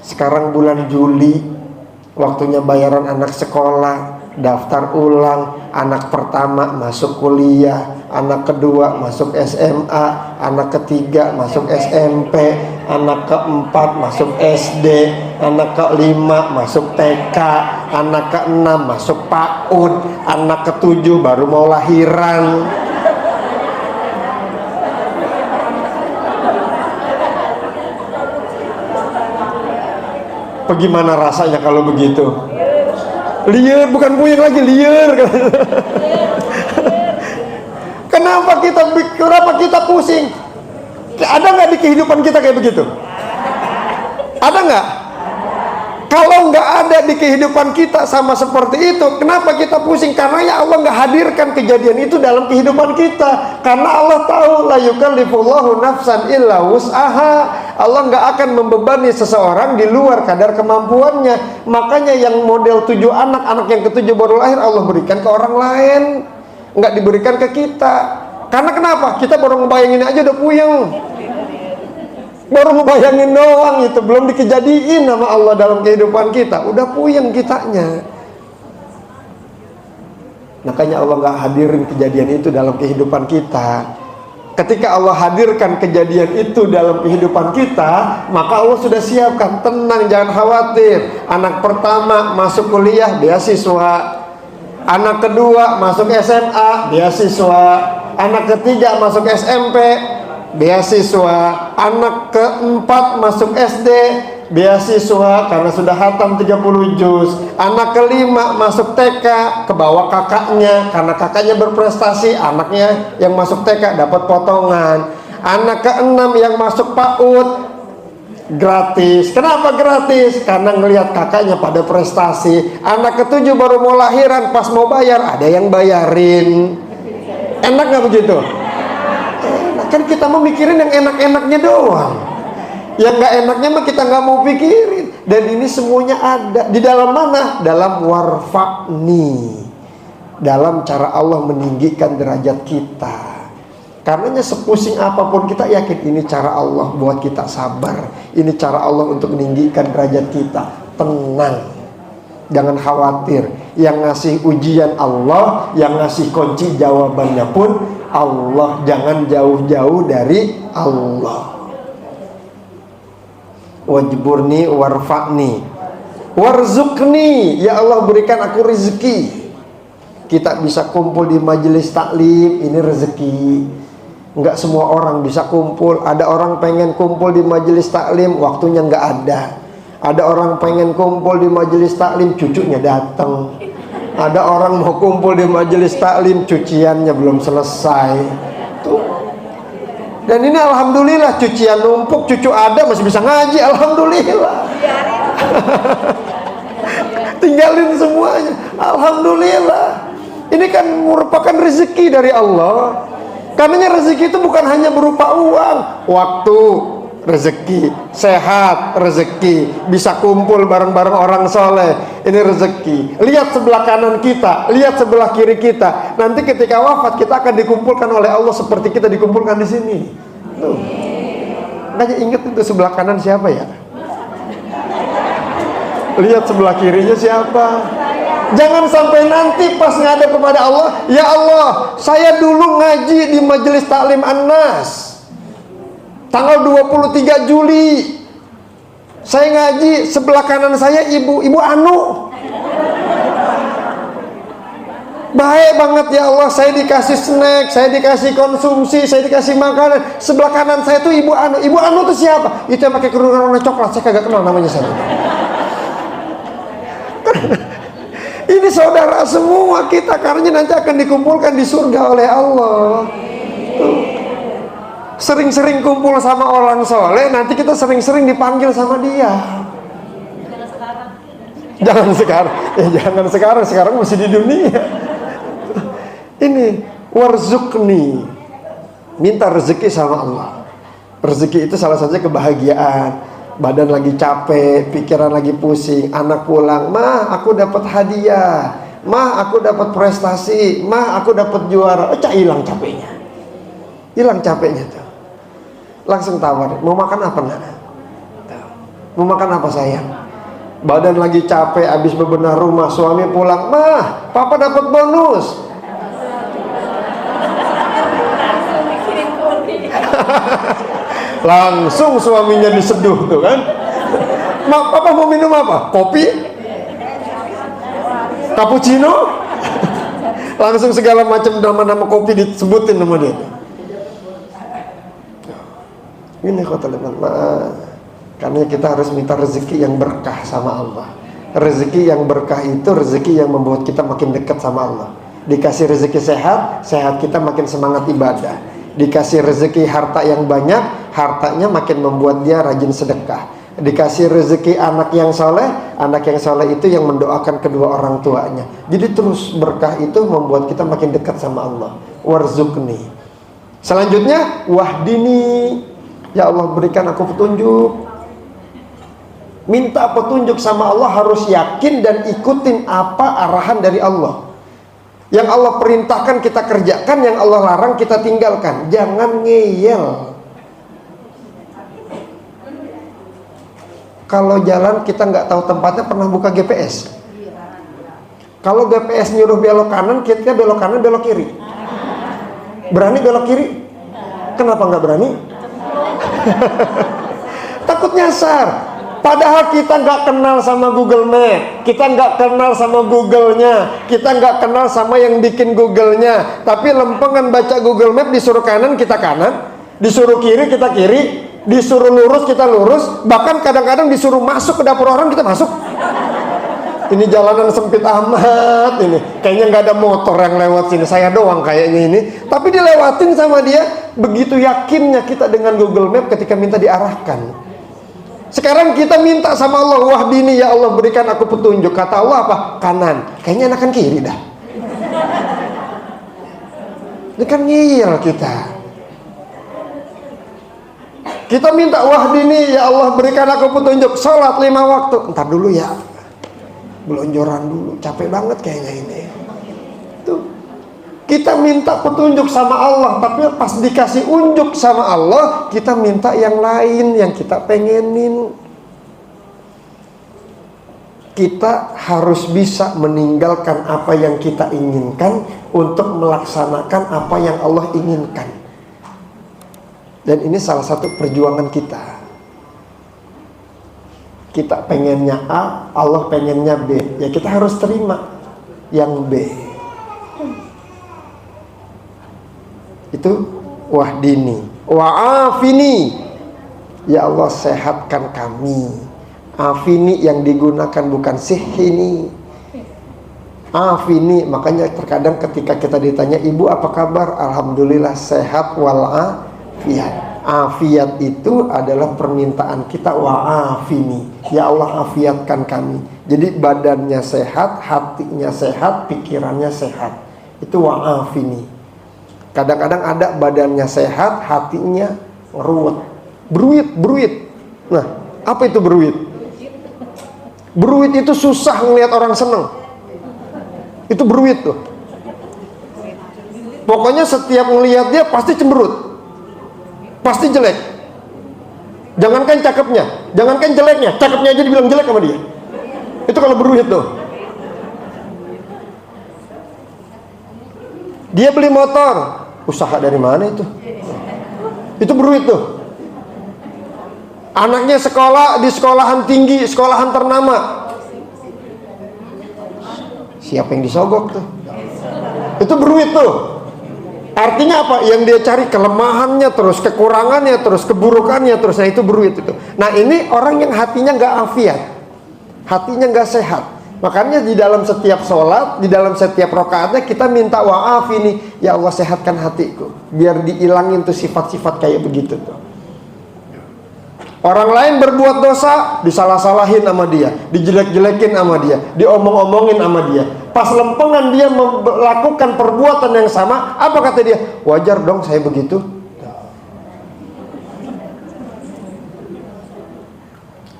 Sekarang bulan Juli, waktunya bayaran anak sekolah, daftar ulang, anak pertama masuk kuliah, anak kedua masuk SMA, anak ketiga masuk SMP, anak keempat masuk SD, anak kelima masuk TK, anak keenam masuk PAUD, anak ketujuh baru mau lahiran. Bagaimana rasanya kalau begitu? Liar, bukan puyeng lagi, liar. Kenapa kita pusing? Ada nggak di kehidupan kita kayak begitu? Ada nggak? Kalau nggak ada di kehidupan kita sama seperti itu, kenapa kita pusing? Karena ya Allah nggak hadirkan kejadian itu dalam kehidupan kita. Karena Allah tahu la yukallifullahu nafsan illa wus'aha. Allah nggak akan membebani seseorang di luar kadar kemampuannya. Makanya yang model 7 anak yang ketujuh baru lahir Allah berikan ke orang lain, nggak diberikan ke kita. Karena kenapa? Kita baru ngebayangin aja udah puyeng. Baru ngebayangin doang itu, belum dikejadiin sama Allah dalam kehidupan kita, udah puyeng kitanya. Makanya Allah nggak hadirin kejadian itu dalam kehidupan kita. Ketika Allah hadirkan kejadian itu dalam kehidupan kita, maka Allah sudah siapkan. Tenang, jangan khawatir. Anak pertama masuk kuliah, beasiswa. Anak kedua masuk SMA, beasiswa. Anak ketiga masuk SMP, beasiswa. Anak keempat masuk SD, beasiswa karena sudah hatam 30 juz. Anak kelima masuk TK, ke bawah kakaknya karena kakaknya berprestasi, anaknya yang masuk TK dapat potongan. Anak keenam yang masuk PAUD gratis. Kenapa gratis? Karena ngelihat kakaknya pada prestasi. Anak ketujuh baru mau lahiran, pas mau bayar ada yang bayarin. Enak nggak begitu? Enak. Kan kita mau mikirin yang enak-enaknya doang. Yang nggak enaknya mah kita nggak mau pikirin. Dan ini semuanya ada di dalam mana? Dalam warfa'ni, dalam cara Allah meninggikan derajat kita. Karenanya sepusing apapun kita yakin ini cara Allah buat kita sabar. Ini cara Allah untuk meninggikan derajat kita. Tenang, jangan khawatir. Yang ngasih ujian Allah, yang ngasih kunci jawabannya pun Allah. Jangan jauh-jauh dari Allah. Wajburni warfa'ni warzukni, ya Allah berikan aku rezeki. Kita bisa kumpul di majelis taklim, ini rezeki. Enggak semua orang bisa kumpul. Ada orang pengen kumpul di majelis taklim, waktunya enggak ada. Ada orang pengen kumpul di majelis taklim, cucunya datang. Ada orang mau kumpul di majelis taklim, cuciannya belum selesai. Tuh. Dan ini alhamdulillah cucian numpuk, cucu ada masih bisa ngaji, alhamdulillah. Tinggalin semuanya, alhamdulillah. Ini kan merupakan rezeki dari Allah. Karenanya rezeki itu bukan hanya berupa uang, waktu, rezeki, sehat, rezeki, bisa kumpul bareng-bareng orang soleh, ini rezeki. Lihat sebelah kanan kita, lihat sebelah kiri kita. Nanti ketika wafat kita akan dikumpulkan oleh Allah seperti kita dikumpulkan di sini. Tuh. Makanya ingat itu sebelah kanan siapa ya? Lihat sebelah kirinya siapa? Jangan sampai nanti pas ngadep kepada Allah, ya Allah, saya dulu ngaji di majelis taklim An-Nas tanggal 23 Juli. Saya ngaji, sebelah kanan saya ibu Anu. Baik banget ya Allah, saya dikasih snack, saya dikasih konsumsi, saya dikasih makanan. Sebelah kanan saya tuh ibu Anu. Ibu Anu tuh siapa? Itu yang pakai kerudung warna coklat, saya kagak kenal namanya siapa. Ini saudara semua kita, karena nanti akan dikumpulkan di surga oleh Allah. Sering-sering kumpul sama orang soleh, nanti kita sering-sering dipanggil sama dia. Jangan sekarang, ya jangan sekarang, sekarang masih di dunia. Ini warzukni, minta rezeki sama Allah. Rezeki itu salah satunya kebahagiaan. Badan lagi capek, pikiran lagi pusing, anak pulang, "Mah, aku dapat hadiah. Mah, aku dapat prestasi. Mah, aku dapat juara." Hilang capeknya. Hilang capeknya tuh. Langsung tawar, "Mau makan apa, Nak? Mau makan apa, sayang?" Badan lagi capek, habis bebenah rumah, suami pulang, "Mah, papa dapat bonus." Langsung suaminya diseduh tuh kan. "Papa mau minum apa? Kopi? Cappuccino?" Langsung segala macam nama-nama kopi disebutin sama dia. Ini kota teman-teman, karena kita harus minta rezeki yang berkah sama Allah. Rezeki yang berkah itu rezeki yang membuat kita makin dekat sama Allah. Dikasih rezeki sehat, sehat kita makin semangat ibadah. Dikasih rezeki harta yang banyak, hartanya makin membuat dia rajin sedekah. Dikasih rezeki anak yang soleh, anak yang soleh itu yang mendoakan kedua orang tuanya. Jadi terus berkah itu membuat kita makin dekat sama Allah. Warzukni. Selanjutnya wahdini, ya Allah berikan aku petunjuk. Minta petunjuk sama Allah, harus yakin dan ikutin apa arahan dari Allah. Yang Allah perintahkan kita kerjakan, yang Allah larang kita tinggalkan. Jangan ngeyel. Kalau jalan kita nggak tahu tempatnya, pernah buka GPS. Kalau GPS nyuruh belok kanan, kita belok kanan, belok kiri. Berani belok kiri? Kenapa nggak berani? Takut nyasar. Padahal kita nggak kenal sama Google Map, kita nggak kenal sama Google-nya, kita nggak kenal sama yang bikin Google-nya. Tapi lempengan baca Google Map, disuruh kanan kita kanan, disuruh kiri kita kiri. Disuruh lurus kita lurus, bahkan kadang-kadang disuruh masuk ke dapur orang kita masuk. Ini jalanan sempit amat ini, kayaknya nggak ada motor yang lewat sini, saya doang kayaknya ini. Tapi dilewatin sama dia. Begitu yakinnya kita dengan Google Map ketika minta diarahkan. Sekarang kita minta sama Allah, wahdini ya Allah, berikan aku petunjuk. Kata Allah apa? Kanan. Kayaknya enakan kiri dah. Ini kan ngiyel kita. Kita minta wahdini ya Allah, berikan aku petunjuk. Sholat 5 waktu. Ntar dulu ya, belonjoran dulu, capek banget kayaknya ini. Tuh. Kita minta petunjuk sama Allah, tapi pas dikasih unjuk sama Allah, kita minta yang lain yang kita pengenin. Kita harus bisa meninggalkan apa yang kita inginkan untuk melaksanakan apa yang Allah inginkan. Dan ini salah satu perjuangan kita. Kita pengennya A, Allah pengennya B. Ya kita harus terima yang B. Itu wahdini, wa'afini. Ya Allah, sehatkan kami. Afini yang digunakan bukan sihini. Afini, makanya terkadang ketika kita ditanya, ibu apa kabar? Alhamdulillah sehat walafiat. Afiat itu adalah permintaan kita, wa'afini. Ya Allah, afiatkan kami. Jadi badannya sehat, hatinya sehat, pikirannya sehat. Itu wa'afini. Kadang-kadang ada badannya sehat, hatinya ngeruwet. Beruit. Nah, apa itu beruit? Beruit itu susah ngelihat orang seneng. Itu beruit tuh. Pokoknya setiap ngelihat dia pasti cemberut, pasti jelek. Jangankan cakepnya, jangankan jeleknya, cakepnya aja dibilang jelek sama dia. Itu kalau beruit tuh. Dia beli motor, usaha dari mana itu? Itu beruit tuh. Anaknya sekolah di sekolahan tinggi, sekolahan ternama. Siapa yang disogok tuh? Itu beruit tuh. Artinya apa? Yang dia cari kelemahannya terus, kekurangannya terus, keburukannya terus. Nah itu beruit itu. Nah ini orang yang hatinya nggak afiat, hatinya nggak sehat. Makanya di dalam setiap sholat, di dalam setiap rakaatnya kita minta wa'afini, ya Allah sehatkan hatiku, biar dihilangin tuh sifat-sifat kayak begitu tuh. Orang lain berbuat dosa, disalah-salahin sama dia, dijelek-jelekin sama dia, diomong-omongin sama dia. Pas lempengan dia melakukan perbuatan yang sama, apa kata dia? Wajar dong saya begitu.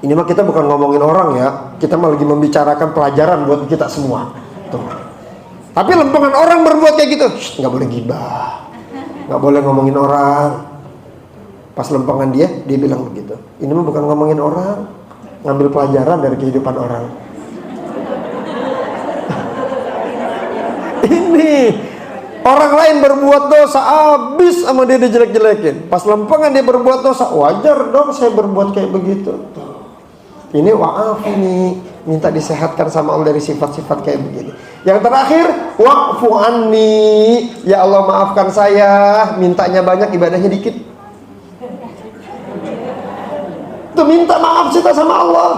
Ini mah kita bukan ngomongin orang ya, kita mah lagi membicarakan pelajaran buat kita semua. Tuh. Tapi lempengan orang berbuat kayak gitu, nggak boleh gibah, nggak boleh ngomongin orang. Pas lempengan dia bilang begitu. Ini mah bukan ngomongin orang, ngambil pelajaran dari kehidupan orang. Ini orang lain berbuat dosa, habis sama dia dijelek-jelekin. Pas lempengan dia berbuat dosa, wajar dong saya berbuat kayak begitu. Ini wa'afini, minta disehatkan sama Allah dari sifat-sifat kayak begini. Yang terakhir, wa'fu anni, ya Allah maafkan saya. Mintanya banyak, ibadahnya dikit. Itu minta maaf kita sama Allah.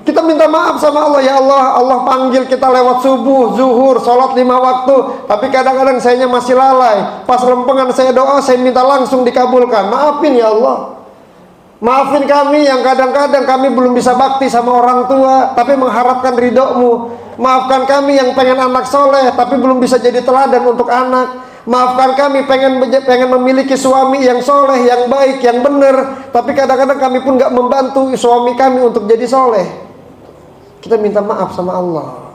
Kita minta maaf sama Allah. Ya Allah, Allah panggil kita lewat subuh, zuhur, sholat 5 waktu, tapi kadang-kadang sayanya masih lalai. Pas lempengan saya doa, saya minta langsung dikabulkan. Maafin ya Allah. Maafin kami yang kadang-kadang kami belum bisa bakti sama orang tua, tapi mengharapkan ridhomu. Maafkan kami yang pengen anak soleh, tapi belum bisa jadi teladan untuk anak. Maafkan kami pengen memiliki suami yang soleh, yang baik, yang benar, tapi kadang-kadang kami pun gak membantu suami kami untuk jadi soleh. Kita minta maaf sama Allah.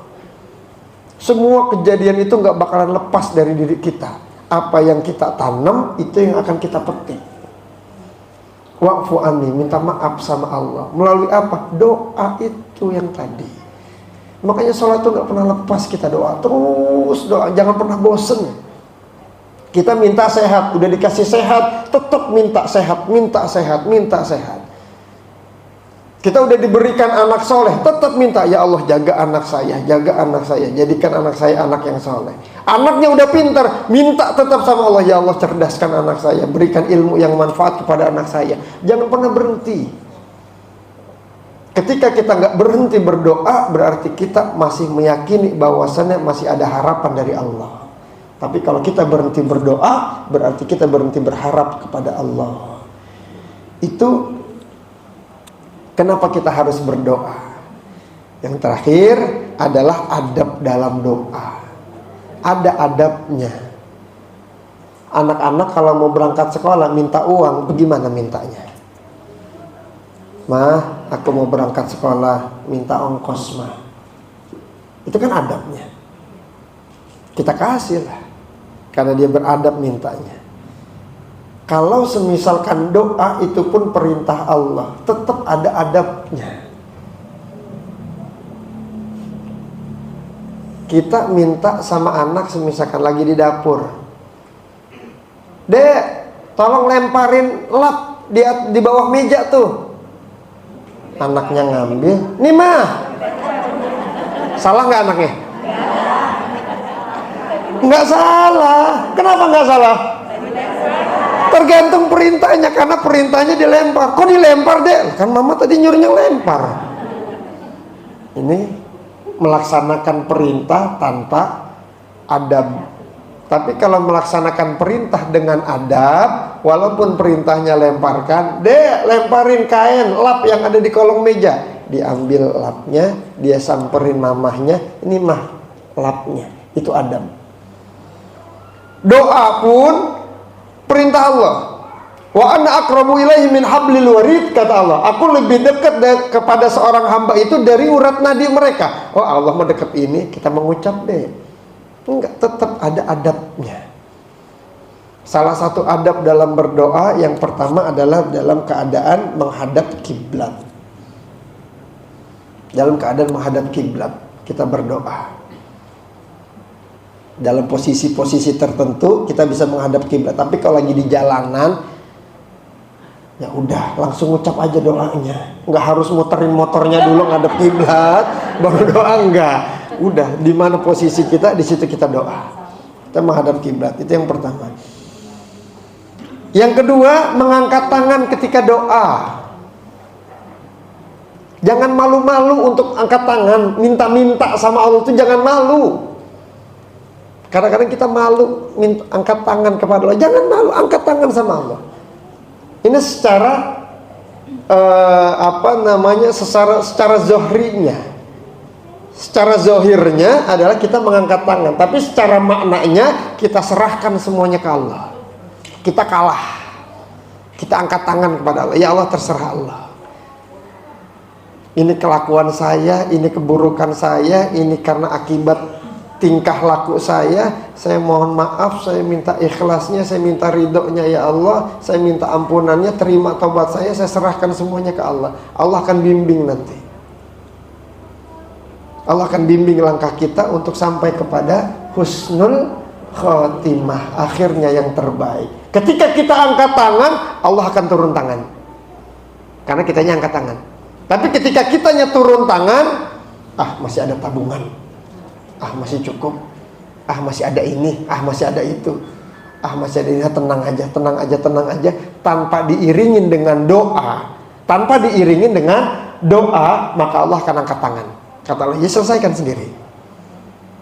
Semua kejadian itu gak bakalan lepas dari diri kita. Apa yang kita tanam, itu yang akan kita petik. Wa'fu anni, minta maaf sama Allah. Melalui apa? Doa itu yang tadi. Makanya sholat itu gak pernah lepas kita doa. Terus doa, jangan pernah bosen. Kita minta sehat, udah dikasih sehat, tetap minta sehat, minta sehat, minta sehat. Kita udah diberikan anak soleh, tetap minta, ya Allah jaga anak saya, jadikan anak saya anak yang soleh. Anaknya udah pintar, minta tetap sama Allah, ya Allah cerdaskan anak saya, berikan ilmu yang manfaat kepada anak saya. Jangan pernah berhenti. Ketika kita nggak berhenti berdoa, berarti kita masih meyakini bahwasannya masih ada harapan dari Allah. Tapi kalau kita berhenti berdoa, berarti kita berhenti berharap kepada Allah. Itu kenapa kita harus berdoa. Yang terakhir adalah adab dalam doa. Ada adabnya. Anak-anak kalau mau berangkat sekolah minta uang, bagaimana mintanya? Mah, aku mau berangkat sekolah, minta ongkos mah. Itu kan adabnya. Kita kasih lah, karena dia beradab mintanya. Kalau semisalkan doa itu pun perintah Allah, tetap ada adabnya. Kita minta sama anak semisalkan lagi di dapur, Dek, tolong lemparin lap di bawah meja tuh. Anaknya ngambil, nih mah. Salah nggak anaknya? Nggak salah. Kenapa nggak salah? Tergantung perintahnya, karena perintahnya dilempar. Kok dilempar, Dek? Kan mama tadi nyuruhnya lempar. Ini melaksanakan perintah tanpa adab. Tapi kalau melaksanakan perintah dengan adab, walaupun perintahnya lemparkan, Dek, lemparin kain lap yang ada di kolong meja. Diambil lapnya, dia samperin mamahnya, ini mah lapnya. Itu adab. Doa pun perintah Allah. Wa ana aqrabu ilaihi min hablil warid, kata Allah. Aku lebih dekat kepada seorang hamba itu dari urat nadi mereka. Oh, Allah mau dekat ini, kita mengucap deh. Enggak, tetap ada adabnya. Salah satu adab dalam berdoa yang pertama adalah dalam keadaan menghadap kiblat. Dalam keadaan menghadap kiblat kita berdoa. Dalam posisi-posisi tertentu kita bisa menghadap kiblat. Tapi kalau lagi di jalanan, ya udah langsung ucap aja doanya. Nggak harus muterin motornya dulu ngadep kiblat baru doa, enggak. Udah di mana posisi kita, di situ kita doa. Kita menghadap kiblat. Itu yang pertama. Yang kedua, mengangkat tangan ketika doa. Jangan malu-malu untuk angkat tangan, minta-minta sama Allah itu jangan malu. Kadang-kadang kita malu angkat tangan kepada Allah. Jangan malu, angkat tangan sama Allah. Ini secara secara zohrinya. Secara zohirnya adalah kita mengangkat tangan, tapi secara maknanya kita serahkan semuanya ke Allah. Kita kalah, kita angkat tangan kepada Allah. Ya Allah, terserah Allah. Ini kelakuan saya, ini keburukan saya, ini karena akibat tingkah laku saya. Saya mohon maaf, saya minta ikhlasnya, saya minta ridhonya ya Allah, saya minta ampunannya, terima taubat saya serahkan semuanya ke Allah. Allah akan bimbing nanti. Allah akan bimbing langkah kita untuk sampai kepada husnul khotimah, akhirnya yang terbaik. Ketika kita angkat tangan, Allah akan turun tangan, karena kitanya angkat tangan. Tapi ketika kitanya turun tangan, masih ada tabungan, masih cukup, masih ada ini, masih ada itu, masih ada ini, tenang aja, tenang aja, tenang aja, tanpa diiringin dengan doa. Tanpa diiringin dengan doa, maka Allah akan angkat tangan. Kata Allah, ya selesaikan sendiri.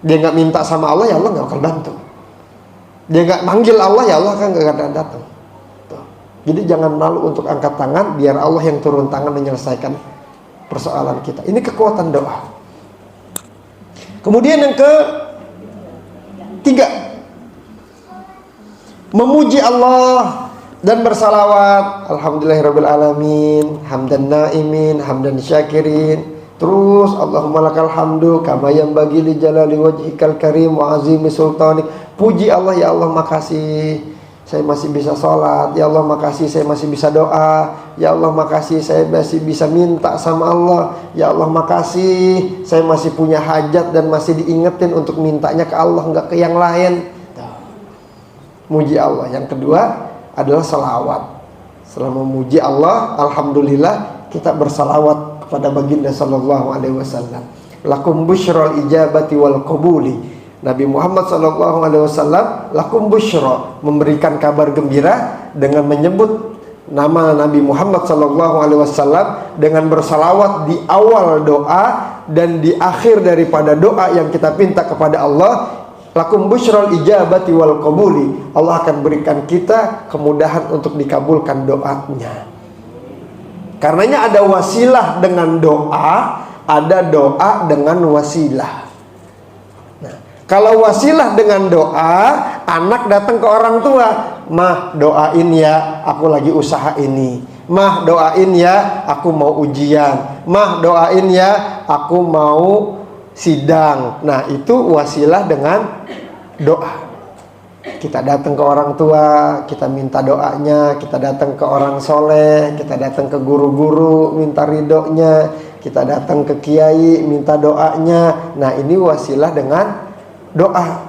Dia nggak minta sama Allah, ya Allah nggak akan bantu. Dia nggak manggil Allah, ya Allah kan nggak akan datang. Tuh. Jadi jangan malu untuk angkat tangan, biar Allah yang turun tangan menyelesaikan persoalan kita. Ini kekuatan doa. Kemudian yang ketiga, memuji Allah dan bersalawat. Alhamdulillahirabbil alamin, hamdan naimin, hamdan syakirin. Terus Allahumma lakal hamdu kama yanbaghi li jalali wajhikal karim wa azimi sultanik. Puji Allah, ya Allah makasih saya masih bisa sholat, ya Allah makasih saya masih bisa doa, ya Allah makasih saya masih bisa minta sama Allah, ya Allah makasih saya masih punya hajat dan masih diingetin untuk mintanya ke Allah, nggak ke yang lain. Muji Allah. Yang kedua adalah salawat. Setelah memuji Allah, alhamdulillah kita bersalawat kepada baginda sallallahu alaihi wasallam. Lakum busyral ijabati wal qabuli. Nabi Muhammad sallallahu alaihi wasallam lakum busyra, memberikan kabar gembira dengan menyebut nama Nabi Muhammad sallallahu alaihi wasallam dengan bersalawat di awal doa dan di akhir daripada doa yang kita pinta kepada Allah. Lakum busyral ijabati wal qabuli. Allah akan berikan kita kemudahan untuk dikabulkan doanya. Karenanya ada wasilah dengan doa, ada doa dengan wasilah. Nah, kalau wasilah dengan doa, anak datang ke orang tua, "Mah, doain ya, aku lagi usaha ini. Mah, doain ya, aku mau ujian. Mah, doain ya, aku mau sidang." Nah, itu wasilah dengan doa. Kita datang ke orang tua, kita minta doanya. Kita datang ke orang soleh, kita datang ke guru-guru, minta ridhonya. Kita datang ke kiai, minta doanya. Nah, ini wasilah dengan doa.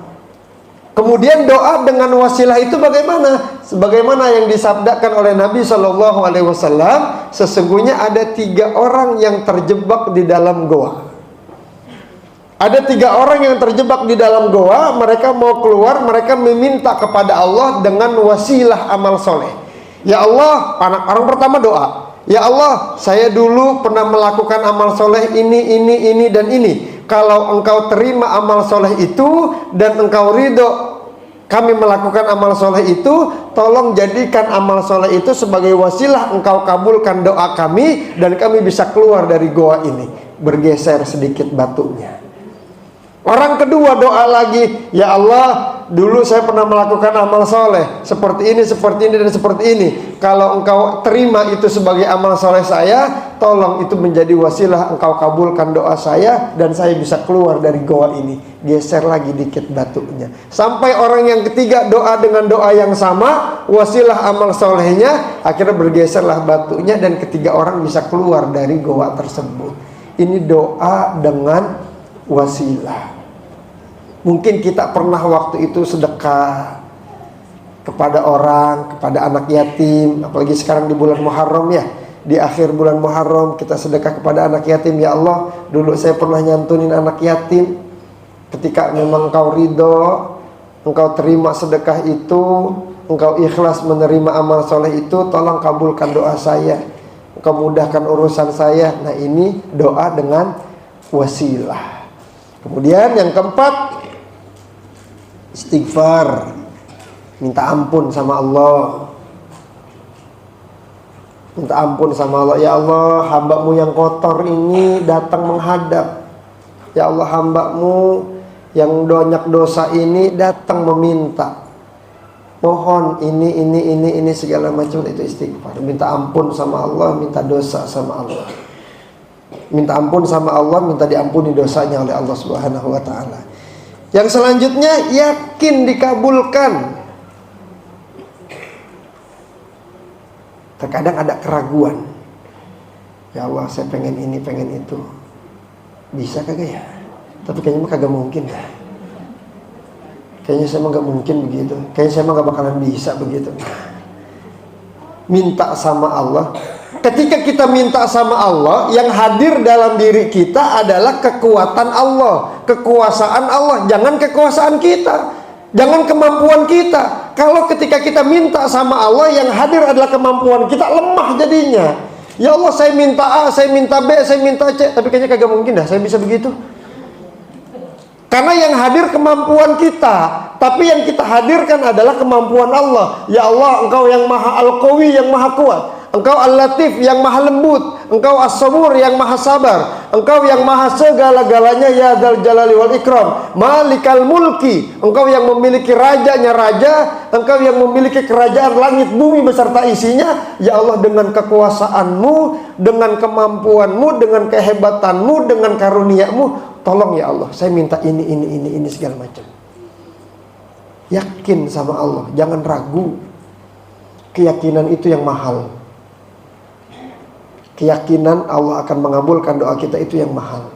Kemudian doa dengan wasilah itu bagaimana? Sebagaimana yang disabdakan oleh Nabi Shallallahu Alaihi Wasallam, sesungguhnya ada 3 orang yang terjebak di dalam goa. Ada 3 orang yang terjebak di dalam goa. Mereka mau keluar, mereka meminta kepada Allah dengan wasilah amal soleh. Ya Allah, orang pertama doa, ya Allah, saya dulu pernah melakukan amal soleh ini dan ini. Kalau engkau terima amal soleh itu dan engkau ridho kami melakukan amal soleh itu, tolong jadikan amal soleh itu sebagai wasilah engkau kabulkan doa kami dan kami bisa keluar dari goa ini. Bergeser sedikit batunya. Orang kedua doa lagi, ya Allah, dulu saya pernah melakukan amal soleh seperti ini dan seperti ini. Kalau engkau terima itu sebagai amal soleh saya, tolong itu menjadi wasilah engkau kabulkan doa saya dan saya bisa keluar dari goa ini. Geser lagi dikit batunya. Sampai orang yang ketiga doa dengan doa yang sama, wasilah amal solehnya, akhirnya bergeserlah batunya dan ketiga orang bisa keluar dari goa tersebut. Ini doa dengan wasilah. Mungkin kita pernah waktu itu sedekah kepada orang, kepada anak yatim. Apalagi sekarang di bulan Muharram ya. Di akhir bulan Muharram kita sedekah kepada anak yatim. Ya Allah, dulu saya pernah nyantunin anak yatim. Ketika memang engkau ridho, engkau terima sedekah itu, engkau ikhlas menerima amal soleh itu, tolong kabulkan doa saya, engkau mudahkan urusan saya. Nah, ini doa dengan wasilah. Kemudian yang keempat, istighfar, minta ampun sama Allah. Minta ampun sama Allah. Ya Allah, hamba-Mu yang kotor ini datang menghadap. Ya Allah, hamba-Mu yang banyak dosa ini datang meminta. Mohon ini segala macam. Itu istighfar. Minta ampun sama Allah, minta dosa sama Allah. Minta ampun sama Allah, minta diampuni dosanya oleh Allah Subhanahu wa taala. Yang selanjutnya, yakin dikabulkan. Terkadang ada keraguan. Ya Allah, saya pengen ini, pengen itu. Bisa kagak ya? Tapi kayaknya mah kagak mungkin dah. Kayaknya saya mah gak mungkin begitu. Kayaknya saya mah gak bakalan bisa begitu. Minta sama Allah. Ketika kita minta sama Allah, yang hadir dalam diri kita adalah kekuatan Allah, kekuasaan Allah, jangan kekuasaan kita, jangan kemampuan kita. Kalau ketika kita minta sama Allah, yang hadir adalah kemampuan kita, lemah jadinya. Ya Allah, saya minta A, saya minta B, saya minta C, tapi kayaknya kagak mungkin dah saya bisa begitu. Karena yang hadir kemampuan kita, tapi yang kita hadirkan adalah kemampuan Allah. Ya Allah, Engkau yang Maha Al-Qawi, yang Maha Kuat. Engkau Al-Latif yang Maha Lembut. Engkau As-Sabur yang Maha Sabar. Engkau yang Maha segala-galanya, ya Dzal Jalali wal Ikram. Malikal Mulki. Engkau yang memiliki rajanya raja. Engkau yang memiliki kerajaan langit bumi beserta isinya. Ya Allah, dengan kekuasaanmu, dengan kemampuanmu, dengan kehebatanmu, dengan karuniamu, tolong ya Allah, saya minta ini segala macam. Yakin sama Allah, jangan ragu. Keyakinan itu yang mahal. Keyakinan Allah akan mengabulkan doa kita itu yang mahal.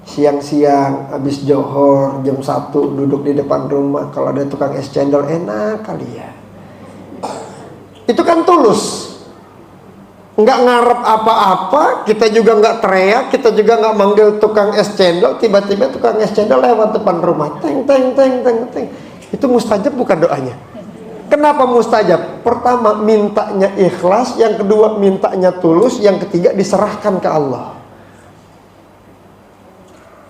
Siang-siang habis johor jam 1 duduk di depan rumah, kalau ada tukang es cendol enak kali ya. Itu kan tulus. nggak ngarep apa-apa, kita juga nggak teriak, kita juga nggak manggil tukang es cendol, tiba-tiba tukang es cendol lewat depan rumah, teng teng teng teng teng. Itu mustajab bukan doanya? Kenapa mustajab? Pertama, mintanya ikhlas, yang kedua mintanya tulus, yang ketiga diserahkan ke Allah.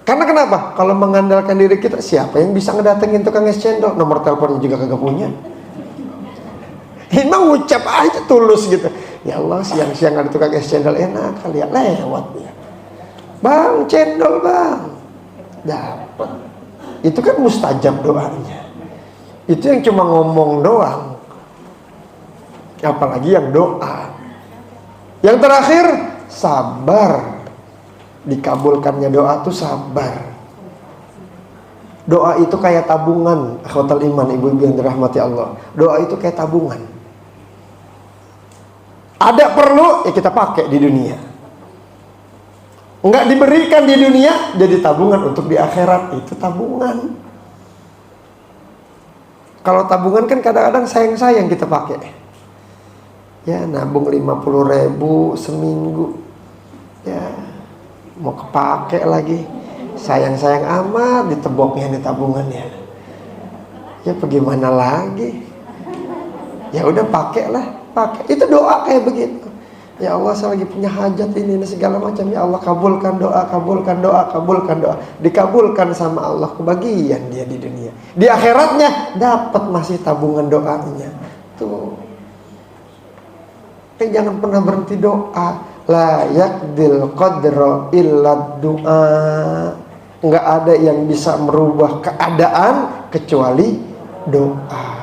Karena kenapa? Kalau mengandalkan diri kita, siapa yang bisa ngedatengin tukang es cendol? Nomor teleponnya juga kagak punya. Emang ngucap aja tulus gitu. Ya Allah, siang-siang ada tukang es cendol enak kali ya, lewat dia. Bang, cendol bang. Dapat. Itu kan mustajab doanya. Itu yang cuma ngomong doang. Apalagi yang doa. Yang terakhir, sabar. Dikabulkannya doa tuh sabar. Doa itu kayak tabungan, akhwatal iman, ibu-ibu yang dirahmati Allah. Doa itu kayak tabungan. Ada perlu, ya kita pakai di dunia. Enggak diberikan di dunia, jadi tabungan untuk di akhirat. Itu tabungan. Kalau tabungan kan kadang-kadang sayang-sayang kita pakai. Ya, nabung 50.000 seminggu. Ya, mau kepake lagi. Sayang-sayang amat diteboknya di tabungannya. Ya, bagaimana lagi? Ya udah pakailah. Pakai. Itu doa kayak begitu. Ya Allah, saya lagi punya hajat ini segala macam. Ya Allah, kabulkan doa, kabulkan doa, kabulkan doa. Dikabulkan sama Allah, kebagian dia di dunia. Di akhiratnya dapat masih tabungan doanya. Tuh. Jangan pernah berhenti doa. La yakdil qadra illa doa. Enggak ada yang bisa merubah keadaan kecuali doa.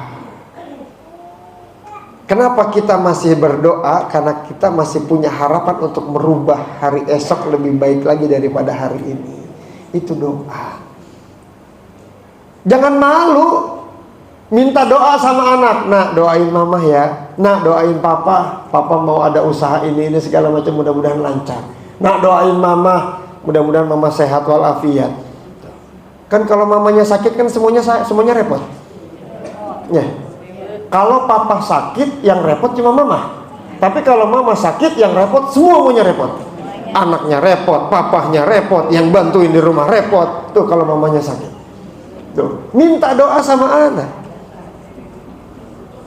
Kenapa kita masih berdoa? Karena kita masih punya harapan untuk merubah hari esok lebih baik lagi daripada hari ini. Itu doa. Jangan malu minta doa sama anak. Nak, doain mama ya. Nak, doain papa. Papa mau ada usaha ini segala macam, mudah-mudahan lancar. Nak, doain mama. Mudah-mudahan mama sehat walafiat. Kan kalau mamanya sakit kan semuanya repot. Ya. Kalau papa sakit, yang repot cuma mama. Tapi kalau mama sakit, yang repot semuanya repot. Anaknya repot, papahnya repot, yang bantuin di rumah repot. Tuh kalau mamanya sakit. Tuh, minta doa sama anak.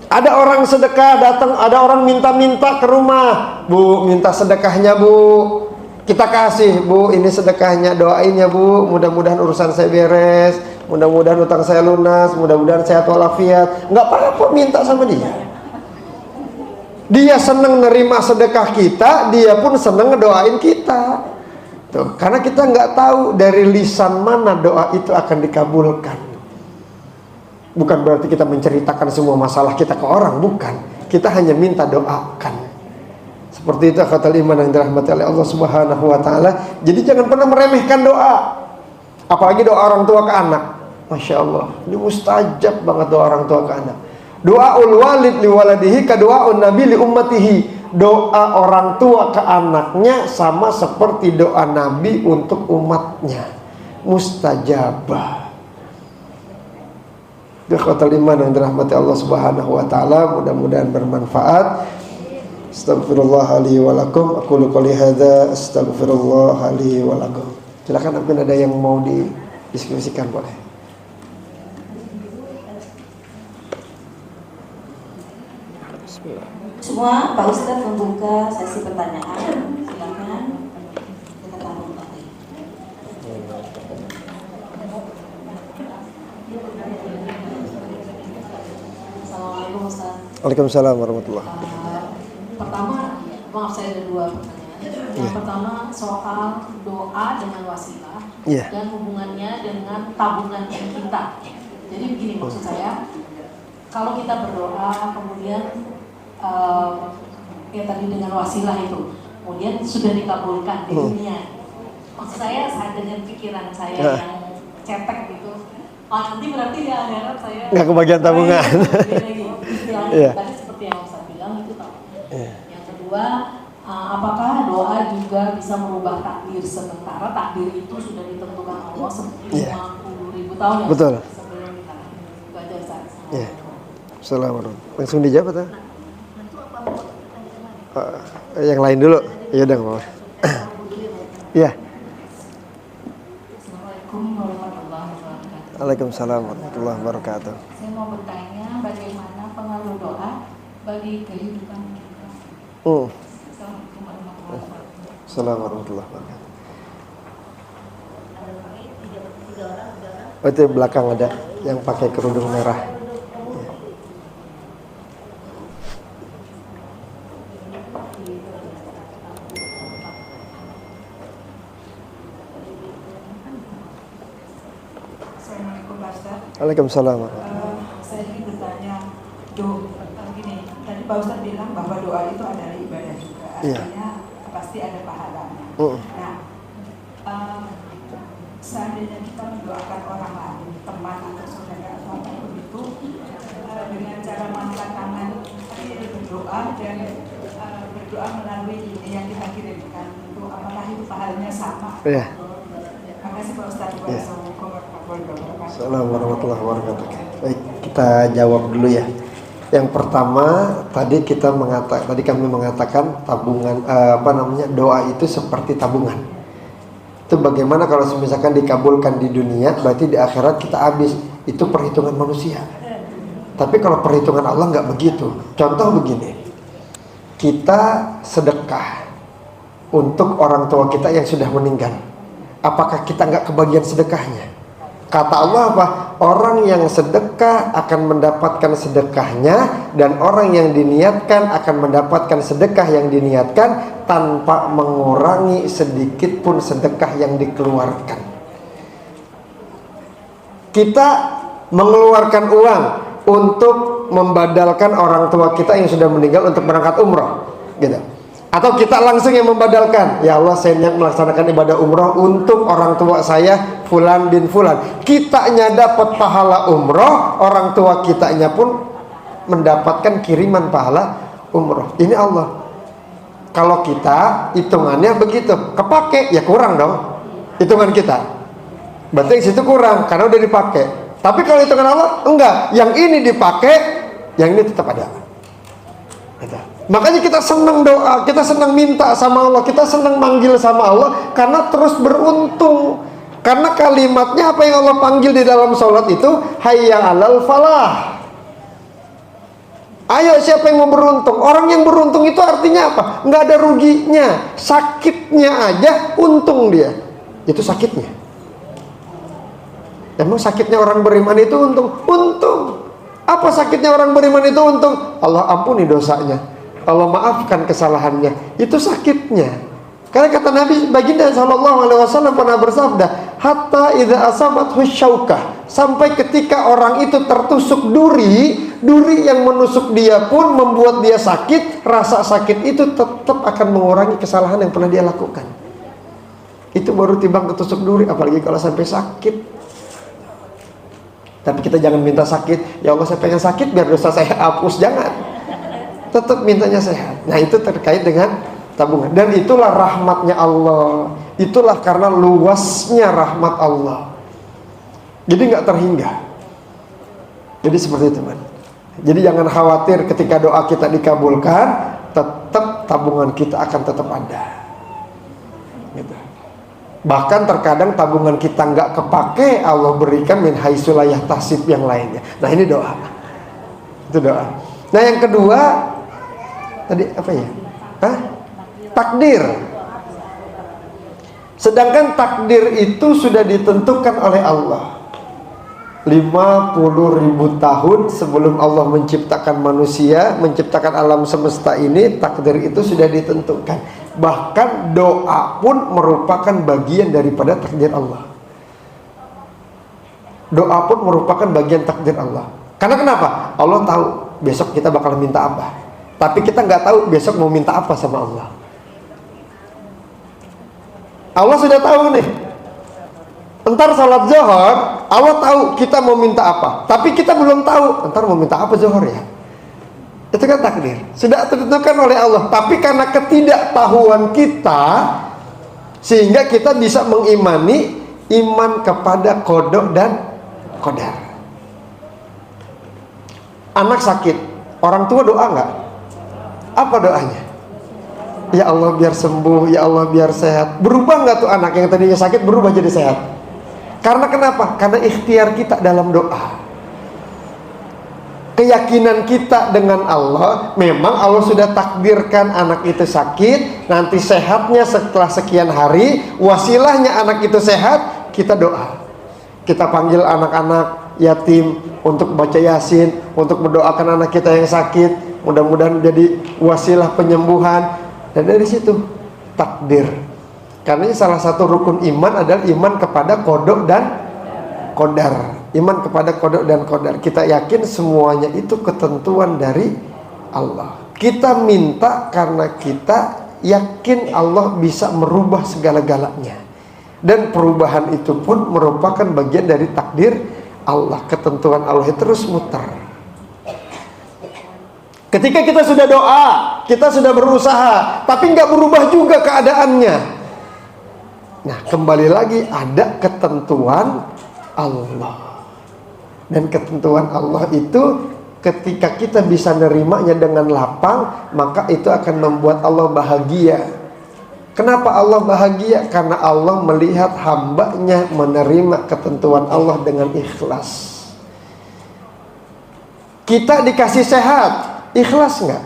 Ada orang sedekah datang, ada orang minta-minta ke rumah. Bu, minta sedekahnya bu. Kita kasih, bu, ini sedekahnya, doain ya bu. Mudah-mudahan urusan saya beres. Mudah-mudahan utang saya lunas, mudah-mudahan sehat walafiat. Nggak apa-apa minta sama dia. Dia seneng nerima sedekah kita, dia pun seneng ngedoain kita. Tuh, karena kita nggak tahu dari lisan mana doa itu akan dikabulkan. Bukan berarti kita menceritakan semua masalah kita ke orang, bukan. Kita hanya minta doakan. Seperti itu kata iman yang dirahmati oleh Allah Subhanahu wa taala. Jadi jangan pernah meremehkan doa. Apalagi doa orang tua ke anak. Masya Allah, ini mustajab banget doa orang tua ke anak. Doaul walid li waladihi ka doaun nabi li ummatihi. Doa orang tua ke anaknya sama seperti doa nabi untuk umatnya. Mustajabah. Ikhwatal iman yang dirahmati Allah Subhanahu wa taala, mudah-mudahan bermanfaat. Astagfirullah li wa lakum. Aqulu qouli hadza astaghfirullah li wa lakum. Silakan, mungkin ada yang mau didiskusikan, boleh. Semua Pak Ustadz membuka sesi pertanyaan. Silakan kita tampung. Assalamualaikum Ustadz. Waalaikumsalam warahmatullahi. Pertama, maaf saya ada dua pertanyaan. Yang pertama soal doa dengan wasilah dan hubungannya dengan tabungan kita. Jadi begini maksud saya, kalau kita berdoa kemudian ya tadi dengan wasilah itu, kemudian sudah dikabulkan di dunia. Maksud saya dengan pikiran saya yang cetek gitu. Nanti berarti di akhirat saya nggak kebagian tabungan. Tadi seperti yang Ustaz bilang itu tahu. Yang kedua, apakah doa juga bisa merubah takdir sementara takdir itu sudah ditentukan Allah 50.000 tahun yang betul. Sebelum kita baca Ustaz. Assalamualaikum. Langsung dijawab atau? Yang lain dulu. Iya udah nggak apa-apa. Iya. Assalamualaikum warahmatullahi wabarakatuh. Waalaikumsalam warahmatullahi wabarakatuh. Saya mau bertanya bagaimana pengaruh doa bagi kehidupan kita. Assalamualaikum warahmatullahi wabarakatuh. Assalamualaikum warahmatullahi wabarakatuh. Oh, itu belakang ada yang pakai kerudung merah. Assalamualaikum Pak Ustaz. Waalaikumsalam. Saya ingin bertanya, gini, tadi Pak Ustaz bilang bahwa doa itu adalah ibadah juga, Iya. artinya pasti ada pahalanya. Nah, seandainya kita mendoakan orang lain, teman atau saudara atau apapun itu, dengan cara mengangkat tangan, berdoa dan berdoa melalui ini yang kita kirimkan, itu apakah itu pahalanya sama? Iya. Terima kasih Pak Ustaz. Wassalamualaikum warahmatullahi wabarakatuh. Assalamualaikum warahmatullahi wabarakatuh. Baik, kita jawab dulu ya. Yang pertama, tadi kami mengatakan tabungan doa itu seperti tabungan. Itu bagaimana kalau misalkan dikabulkan di dunia, berarti di akhirat kita habis. Itu perhitungan manusia. Tapi kalau perhitungan Allah nggak begitu. Contoh begini, kita sedekah untuk orang tua kita yang sudah meninggal. Apakah kita nggak kebagian sedekahnya? Kata Allah apa? Orang yang sedekah akan mendapatkan sedekahnya, dan orang yang diniatkan akan mendapatkan sedekah yang diniatkan tanpa mengurangi sedikit pun sedekah yang dikeluarkan. Kita mengeluarkan uang untuk membadalkan orang tua kita yang sudah meninggal untuk berangkat umroh, gitu. Atau kita langsung yang membadalkan, ya Allah saya niat melaksanakan ibadah umroh untuk orang tua saya Fulan bin Fulan. Kitanya dapat pahala umroh, orang tua kitanya pun mendapatkan kiriman pahala umroh. Ini Allah. Kalau kita hitungannya begitu, kepake ya kurang dong hitungan kita. Berarti situ kurang karena udah dipakai. Tapi kalau hitungan Allah enggak, yang ini dipakai, yang ini tetap ada. Makanya kita senang doa, kita senang minta sama Allah, kita senang manggil sama Allah karena terus beruntung. Karena kalimatnya apa yang Allah panggil di dalam sholat itu, hayya alal falah. Ayo siapa yang mau beruntung? Orang yang beruntung itu artinya apa? Nggak ada ruginya, sakitnya aja untung dia. Itu sakitnya. Emang sakitnya orang beriman itu untung? Untung. Apa sakitnya orang beriman itu untung? Allah ampuni dosanya, Allah maafkan kesalahannya. Itu sakitnya. Karena kata Nabi baginda sallallahu alaihi wasallam pernah bersabda, hatta idza asabathu syaukah, sampai ketika orang itu tertusuk duri yang menusuk dia pun membuat dia sakit, rasa sakit itu tetap akan mengurangi kesalahan yang pernah dia lakukan. Itu baru timbang ketusuk duri, apalagi kalau sampai sakit. Tapi kita jangan minta sakit, ya Allah saya pengen sakit biar dosa saya hapus, jangan. Tetap mintanya sehat. Nah itu terkait dengan tabungan. Dan itulah rahmatnya Allah. Itulah karena luasnya rahmat Allah. Jadi nggak terhingga. Jadi seperti itu, man. Jadi jangan khawatir ketika doa kita dikabulkan, tetap tabungan kita akan tetap ada. Gitu. Bahkan terkadang tabungan kita nggak kepake, Allah berikan min haitsu la yahtasib yang lainnya. Nah ini doa. Itu doa. Nah yang kedua tadi apa ya? Takdir. Sedangkan takdir itu sudah ditentukan oleh Allah. 50.000 tahun sebelum Allah menciptakan manusia, menciptakan alam semesta ini, takdir itu sudah ditentukan. Bahkan doa pun merupakan bagian daripada takdir Allah. Doa pun merupakan bagian takdir Allah. Karena kenapa? Allah tahu besok kita bakal minta apa. Tapi kita nggak tahu besok mau minta apa sama Allah. Allah sudah tahu nih. Entar salat zuhur, Allah tahu kita mau minta apa. Tapi kita belum tahu entar mau minta apa zuhur ya. Itu kan takdir. Sudah ditentukan oleh Allah. Tapi karena ketidaktahuan kita, sehingga kita bisa mengimani iman kepada qada dan qadar. Anak sakit, orang tua doa nggak? Apa doanya? Ya Allah biar sembuh, ya Allah biar sehat. Berubah nggak tuh anak yang tadinya sakit berubah jadi sehat? Karena kenapa? Karena ikhtiar kita dalam doa. Keyakinan kita dengan Allah, memang Allah sudah takdirkan anak itu sakit, nanti sehatnya setelah sekian hari, wasilahnya anak itu sehat, kita doa. Kita panggil anak-anak yatim untuk baca Yasin, untuk mendoakan anak kita yang sakit, mudah-mudahan jadi wasilah penyembuhan. Dan dari situ takdir. Karena salah satu rukun iman adalah iman kepada qada dan qadar. Iman kepada qada dan qadar. Kita yakin semuanya itu ketentuan dari Allah. Kita minta karena kita yakin Allah bisa merubah segala-galanya. Dan perubahan itu pun merupakan bagian dari takdir Allah. Ketentuan Allah itu terus muter. Ketika kita sudah doa, kita sudah berusaha, tapi nggak berubah juga keadaannya. Nah, kembali lagi ada ketentuan Allah. Dan ketentuan Allah itu ketika kita bisa nerimanya dengan lapang, maka itu akan membuat Allah bahagia. Kenapa Allah bahagia? Karena Allah melihat hambanya menerima ketentuan Allah dengan ikhlas. Kita dikasih sehat, ikhlas nggak?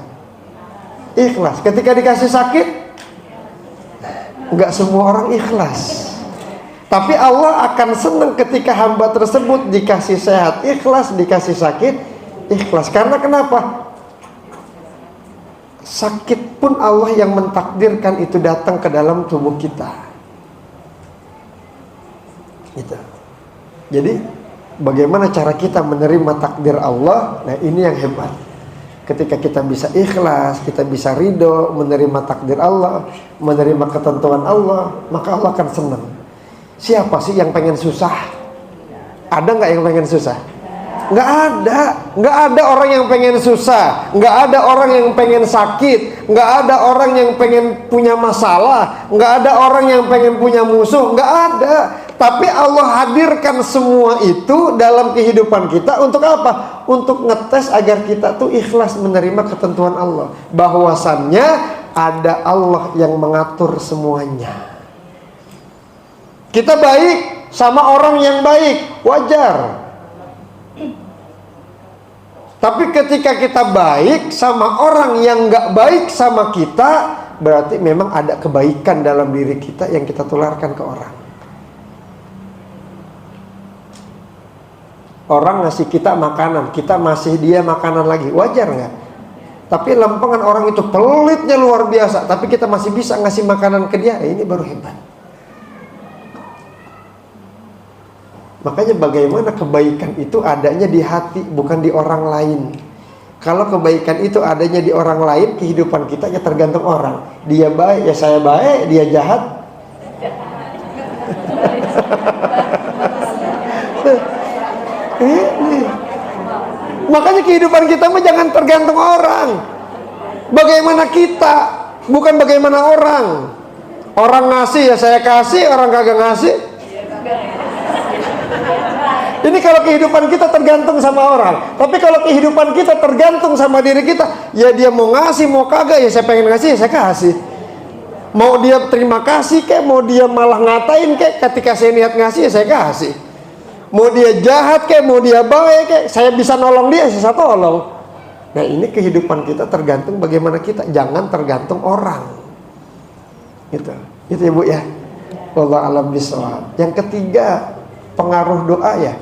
Ikhlas. Ketika dikasih sakit, nggak semua orang ikhlas. Tapi Allah akan senang ketika hamba tersebut dikasih sehat, ikhlas, dikasih sakit, ikhlas. Karena kenapa? Sakit pun Allah yang mentakdirkan itu datang ke dalam tubuh kita. Gitu. Jadi bagaimana cara kita menerima takdir Allah? Nah, ini yang hebat. Ketika kita bisa ikhlas, kita bisa ridho, menerima takdir Allah, menerima ketentuan Allah, maka Allah akan senang. Siapa sih yang pengen susah? Ada nggak yang pengen susah? Nggak ada. Nggak ada orang yang pengen susah. Nggak ada orang yang pengen sakit. Nggak ada orang yang pengen punya masalah. Nggak ada orang yang pengen punya musuh. Nggak ada. Tapi Allah hadirkan semua itu dalam kehidupan kita untuk apa? Untuk ngetes agar kita tuh ikhlas menerima ketentuan Allah. Bahwasannya ada Allah yang mengatur semuanya. Kita baik sama orang yang baik, wajar. Tapi ketika kita baik sama orang yang gak baik sama kita, berarti memang ada kebaikan dalam diri kita yang kita tularkan ke orang. Orang ngasih kita makanan, kita masih dia makanan lagi, wajar gak? Tapi lempengan orang itu pelitnya luar biasa, tapi kita masih bisa ngasih makanan ke dia, ini baru hebat. Makanya bagaimana kebaikan itu adanya di hati, bukan di orang lain. Kalau kebaikan itu adanya di orang lain, kehidupan kita ya tergantung orang. Dia baik, ya saya baik. Dia jahat, makanya kehidupan kita mah jangan tergantung orang. Bagaimana kita, bukan bagaimana orang. Orang ngasih ya saya kasih, orang kagak ngasih. Ini kalau kehidupan kita tergantung sama orang. Tapi kalau kehidupan kita tergantung sama diri kita, ya dia mau ngasih mau kagak, ya saya pengen ngasih ya saya kasih. Mau dia terima kasih kek, mau dia malah ngatain kek, ketika saya niat ngasih ya saya kasih. Mau dia jahat kek, mau dia baik kek, saya bisa nolong dia, saya tolong. Nah, ini kehidupan kita tergantung bagaimana kita, jangan tergantung orang. Gitu ya Bu ya. Wallahu a'lam bishawab. Yang ketiga, pengaruh doa ya.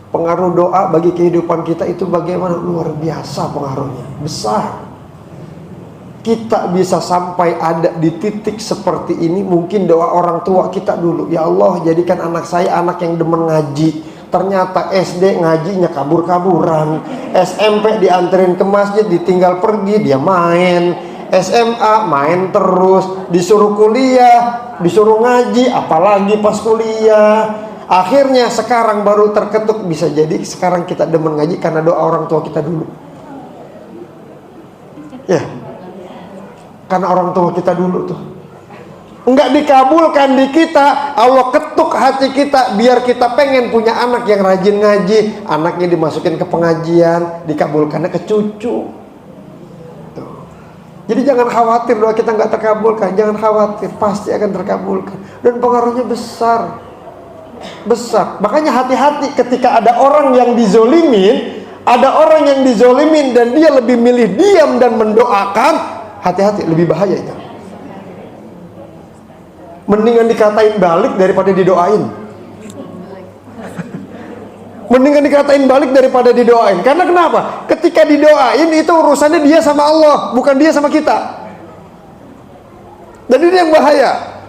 Pengaruh doa bagi kehidupan kita itu bagaimana? Luar biasa pengaruhnya, besar. Kita bisa sampai ada di titik seperti ini mungkin doa orang tua kita dulu. Ya Allah, jadikan anak saya anak yang demen ngaji. Ternyata SD ngajinya kabur-kaburan, SMP dianterin ke masjid ditinggal pergi, dia main, SMA main terus, disuruh kuliah, disuruh ngaji, apalagi pas kuliah. Akhirnya sekarang baru terketuk, bisa jadi sekarang kita demen ngaji karena doa orang tua kita dulu. Ya, karena orang tua kita dulu tuh enggak dikabulkan di kita, Allah ketuk hati kita biar kita pengen punya anak yang rajin ngaji, anaknya dimasukin ke pengajian, dikabulkannya ke cucu. Tuh. Jadi jangan khawatir doa kita nggak terkabulkan, jangan khawatir, pasti akan terkabulkan. Dan pengaruhnya besar, besar. Makanya hati-hati ketika ada orang yang dizolimin, dan dia lebih milih diam dan mendoakan, hati-hati, lebih bahaya itu. Mendingan dikatain balik daripada didoain. Mendingan dikatain balik daripada didoain. Karena kenapa? Ketika didoain itu urusannya dia sama Allah, bukan dia sama kita. Dan ini yang bahaya.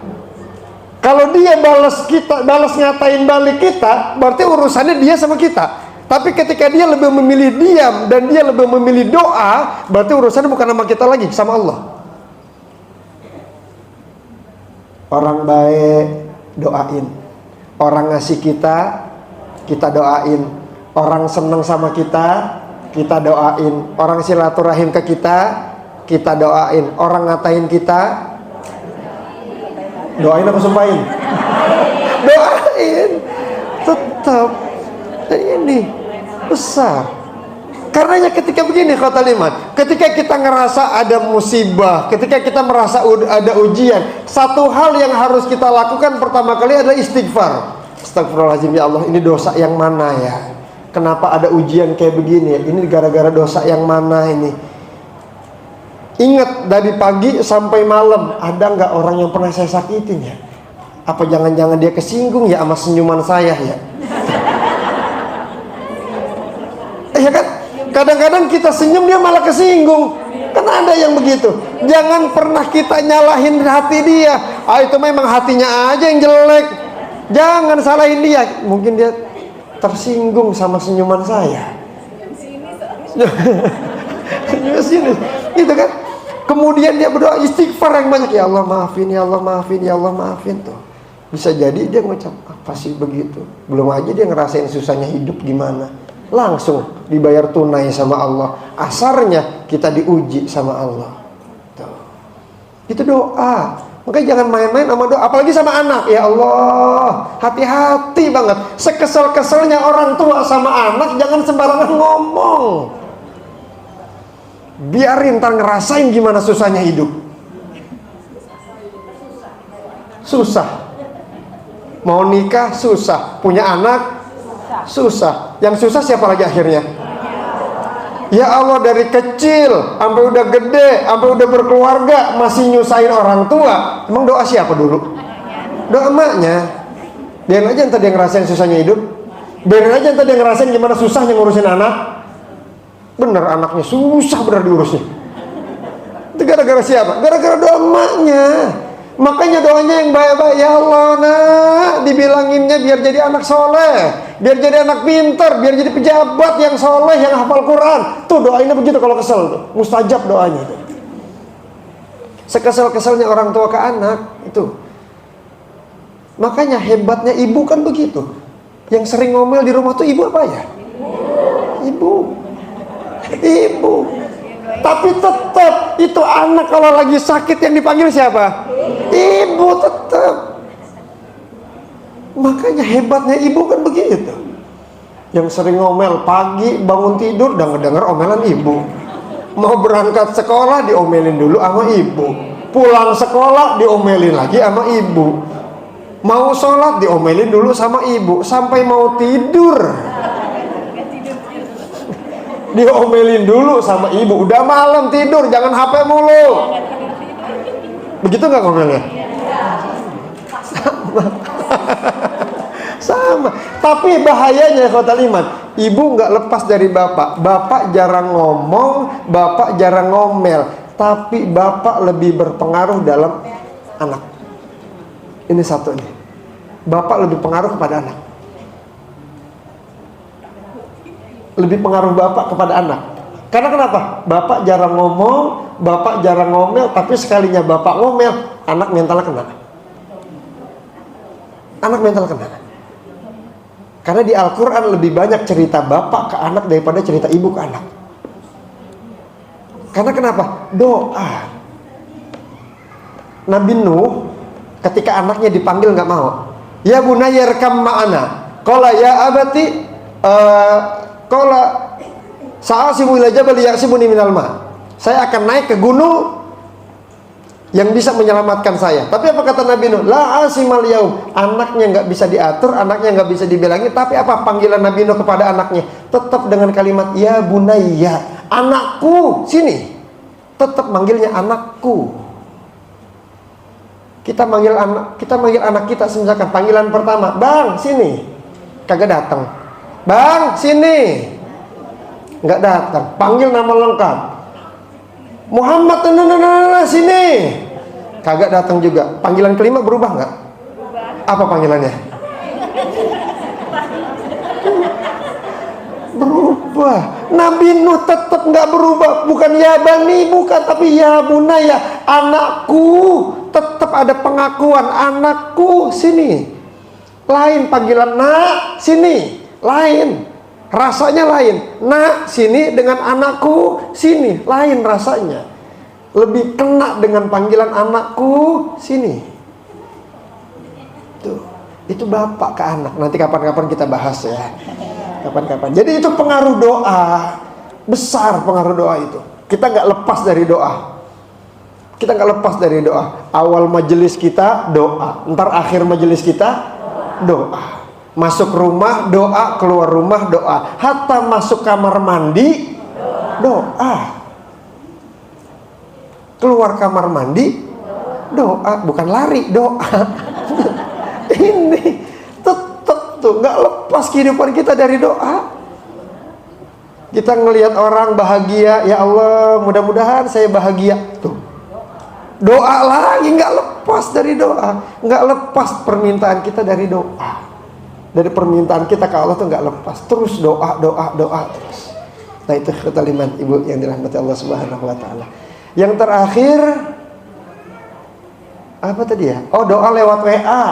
Kalau dia balas ngatain balik kita, berarti urusannya dia sama kita. Tapi ketika dia lebih memilih diam dan dia lebih memilih doa, berarti urusannya bukan sama kita lagi, sama Allah. Orang baik doain, orang ngasih kita doain, orang seneng sama kita doain, orang silaturahim ke kita doain, orang ngatain kita doain apa sumpahin? Doain. Tetap. Dan ini besar. Karenanya ketika begini kata Liman, ketika kita ngerasa ada musibah, ketika kita merasa ada ujian, satu hal yang harus kita lakukan pertama kali adalah istighfar. Astagfirullahaladzim, ya Allah, ini dosa yang mana ya? Kenapa ada ujian kayak begini? Ini gara-gara dosa yang mana ini? Ingat dari pagi sampai malam, ada nggak orang yang pernah saya sakitin ya? Apa jangan-jangan dia kesinggung ya sama senyuman saya ya? Ya kan? Kadang-kadang kita senyum dia malah kesinggung. Kan ada yang begitu. Jangan pernah kita nyalahin hati dia. Itu memang hatinya aja yang jelek. Jangan salahin dia. Mungkin dia tersinggung sama senyuman saya. Sini, gitu kan? Kemudian dia berdoa istighfar yang banyak. Ya Allah maafin, ya Allah maafin, ya Allah maafin tuh. Bisa jadi dia ngucap apa sih begitu. Belum aja dia ngerasain susahnya hidup gimana. Langsung dibayar tunai sama Allah. Asarnya kita diuji sama Allah. Tuh. Itu doa. Makanya jangan main-main sama doa, apalagi sama anak. Ya Allah, hati-hati banget. Sekesel-keselnya orang tua sama anak, jangan sembarangan ngomong. Biarin ntar ngerasain gimana susahnya hidup. Susah. Mau nikah susah, punya anak susah. Yang susah siapa lagi akhirnya? Ya Allah, dari kecil sampai udah gede, sampai udah berkeluarga masih nyusahin orang tua. Emang doa siapa dulu? Doa emaknya. Biarin aja ntar dia ngerasain susahnya hidup. Biarin aja ntar dia ngerasain gimana susahnya ngurusin anak. Bener, anaknya susah bener diurusnya. Itu gara-gara siapa? Gara-gara doa emaknya. Makanya doanya yang baik-baik. Ya Allah, nak, dibilanginnya biar jadi anak soleh, biar jadi anak pintar, biar jadi pejabat yang soleh, yang hafal Quran. Tuh doainnya begitu kalau kesel tuh. Mustajab doanya tuh. Sekesel-keselnya orang tua ke anak itu. Makanya hebatnya ibu kan begitu. Yang sering ngomel di rumah tuh ibu apa ya? Ibu. Tapi tetap itu anak kalau lagi sakit yang dipanggil siapa? Ibu tetap. Makanya hebatnya ibu kan begitu. Yang sering ngomel pagi bangun tidur udah ngedenger omelan ibu. Mau berangkat sekolah diomelin dulu sama ibu. Pulang sekolah diomelin lagi sama ibu. Mau sholat diomelin dulu sama ibu. Sampai mau tidur diomelin dulu sama ibu. Udah malam tidur jangan HP mulu. Begitu nggak ngomelnya? Sama. Tapi bahayanya khotal iman, ibu nggak lepas dari bapak. Bapak jarang ngomong, bapak jarang ngomel, tapi bapak lebih berpengaruh dalam anak. Ini satu nih. Bapak lebih pengaruh kepada anak. Lebih pengaruh bapak kepada anak. Karena kenapa? Bapak jarang ngomong, bapak jarang ngomel, tapi sekalinya bapak ngomel, anak mental kena. Anak mental kena. Karena di Al-Quran lebih banyak cerita bapak ke anak daripada cerita ibu ke anak. Karena kenapa? Doa. Nabi Nuh ketika anaknya dipanggil nggak mau. Ya bunayya irkam ma'ana. Qala ya abati qala sa'asimu ila jabal ya'sibuni minal ma. Saya akan naik ke gunung yang bisa menyelamatkan saya. Tapi apa kata Nabi Nuh? La asimal yaum. Anaknya nggak bisa diatur, anaknya nggak bisa dibilangi. Tapi apa panggilan Nabi Nuh kepada anaknya? Tetap dengan kalimat ya bunayya, anakku, sini. Tetap manggilnya anakku. Kita manggil anak kita misalkan panggilan pertama, bang sini, kagak datang. Bang sini, nggak datang. Panggil nama lengkap. Muhammad, sini, kagak datang juga. Panggilan kelima berubah nggak? Apa panggilannya? Berubah. Nabi Nuh tetap nggak berubah. Bukan ya bani, bukan, tapi ya bunaya, anakku. Tetap ada pengakuan, anakku, sini. Lain panggilan nak, sini. Lain. Rasanya lain. Nak, sini dengan anakku, sini. Lain rasanya. Lebih kena dengan panggilan anakku, sini. Tuh. Itu bapak ke anak. Nanti kapan-kapan kita bahas ya. Kapan-kapan. Jadi itu pengaruh doa. Besar pengaruh doa itu. Kita nggak lepas dari doa. Kita nggak lepas dari doa. Awal majelis kita doa. Ntar akhir majelis kita doa. Masuk rumah doa, keluar rumah doa. Hatta masuk kamar mandi doa. Keluar kamar mandi doa, bukan lari, doa. Ini tetap tuh nggak lepas kehidupan kita dari doa. Kita ngelihat orang bahagia, ya Allah, mudah-mudahan saya bahagia. Tuh. Doa lagi, nggak lepas dari doa. Nggak lepas permintaan kita dari doa. Dari permintaan kita ke Allah tuh nggak lepas. Terus doa terus. Nah itu kalimat ibu yang dirahmati Allah Subhanahu Wa Taala. Yang terakhir apa tadi ya? Oh, doa lewat WA.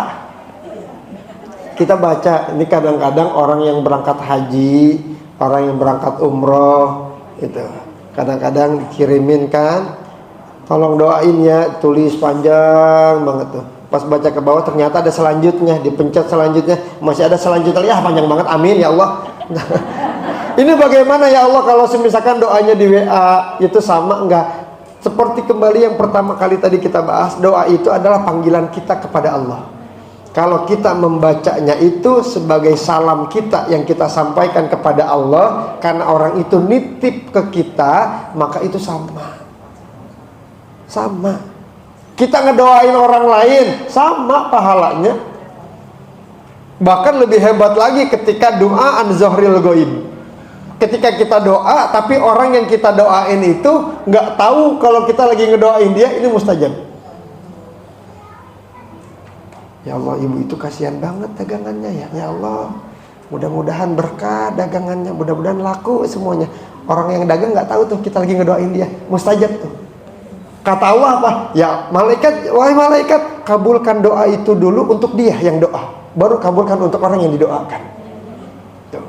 Kita baca ini kadang-kadang orang yang berangkat haji, orang yang berangkat umroh, itu kadang-kadang dikirimin kan, tolong doain ya, tulis panjang banget tuh. Pas baca ke bawah ternyata ada selanjutnya, dipencet selanjutnya, masih ada selanjutnya, ya panjang banget, amin ya Allah. Ini bagaimana ya Allah kalau misalkan doanya di WA itu sama enggak? Seperti kembali yang pertama kali tadi kita bahas, doa itu adalah panggilan kita kepada Allah. Kalau kita membacanya itu sebagai salam kita yang kita sampaikan kepada Allah, karena orang itu nitip ke kita, maka itu sama. Sama. Kita ngedoain orang lain, sama pahalanya. Bahkan lebih hebat lagi ketika doa an zahril ghaib. Ketika kita doa, tapi orang yang kita doain itu nggak tahu kalau kita lagi ngedoain dia, ini mustajab. Ya Allah, ibu itu kasihan banget dagangannya ya. Ya Allah, mudah-mudahan berkah dagangannya, mudah-mudahan laku semuanya. Orang yang dagang nggak tahu tuh kita lagi ngedoain dia, mustajab tuh. Kata Allah apa? Ya malaikat, wahai malaikat, kabulkan doa itu dulu untuk dia yang doa, baru kabulkan untuk orang yang didoakan. Tuh.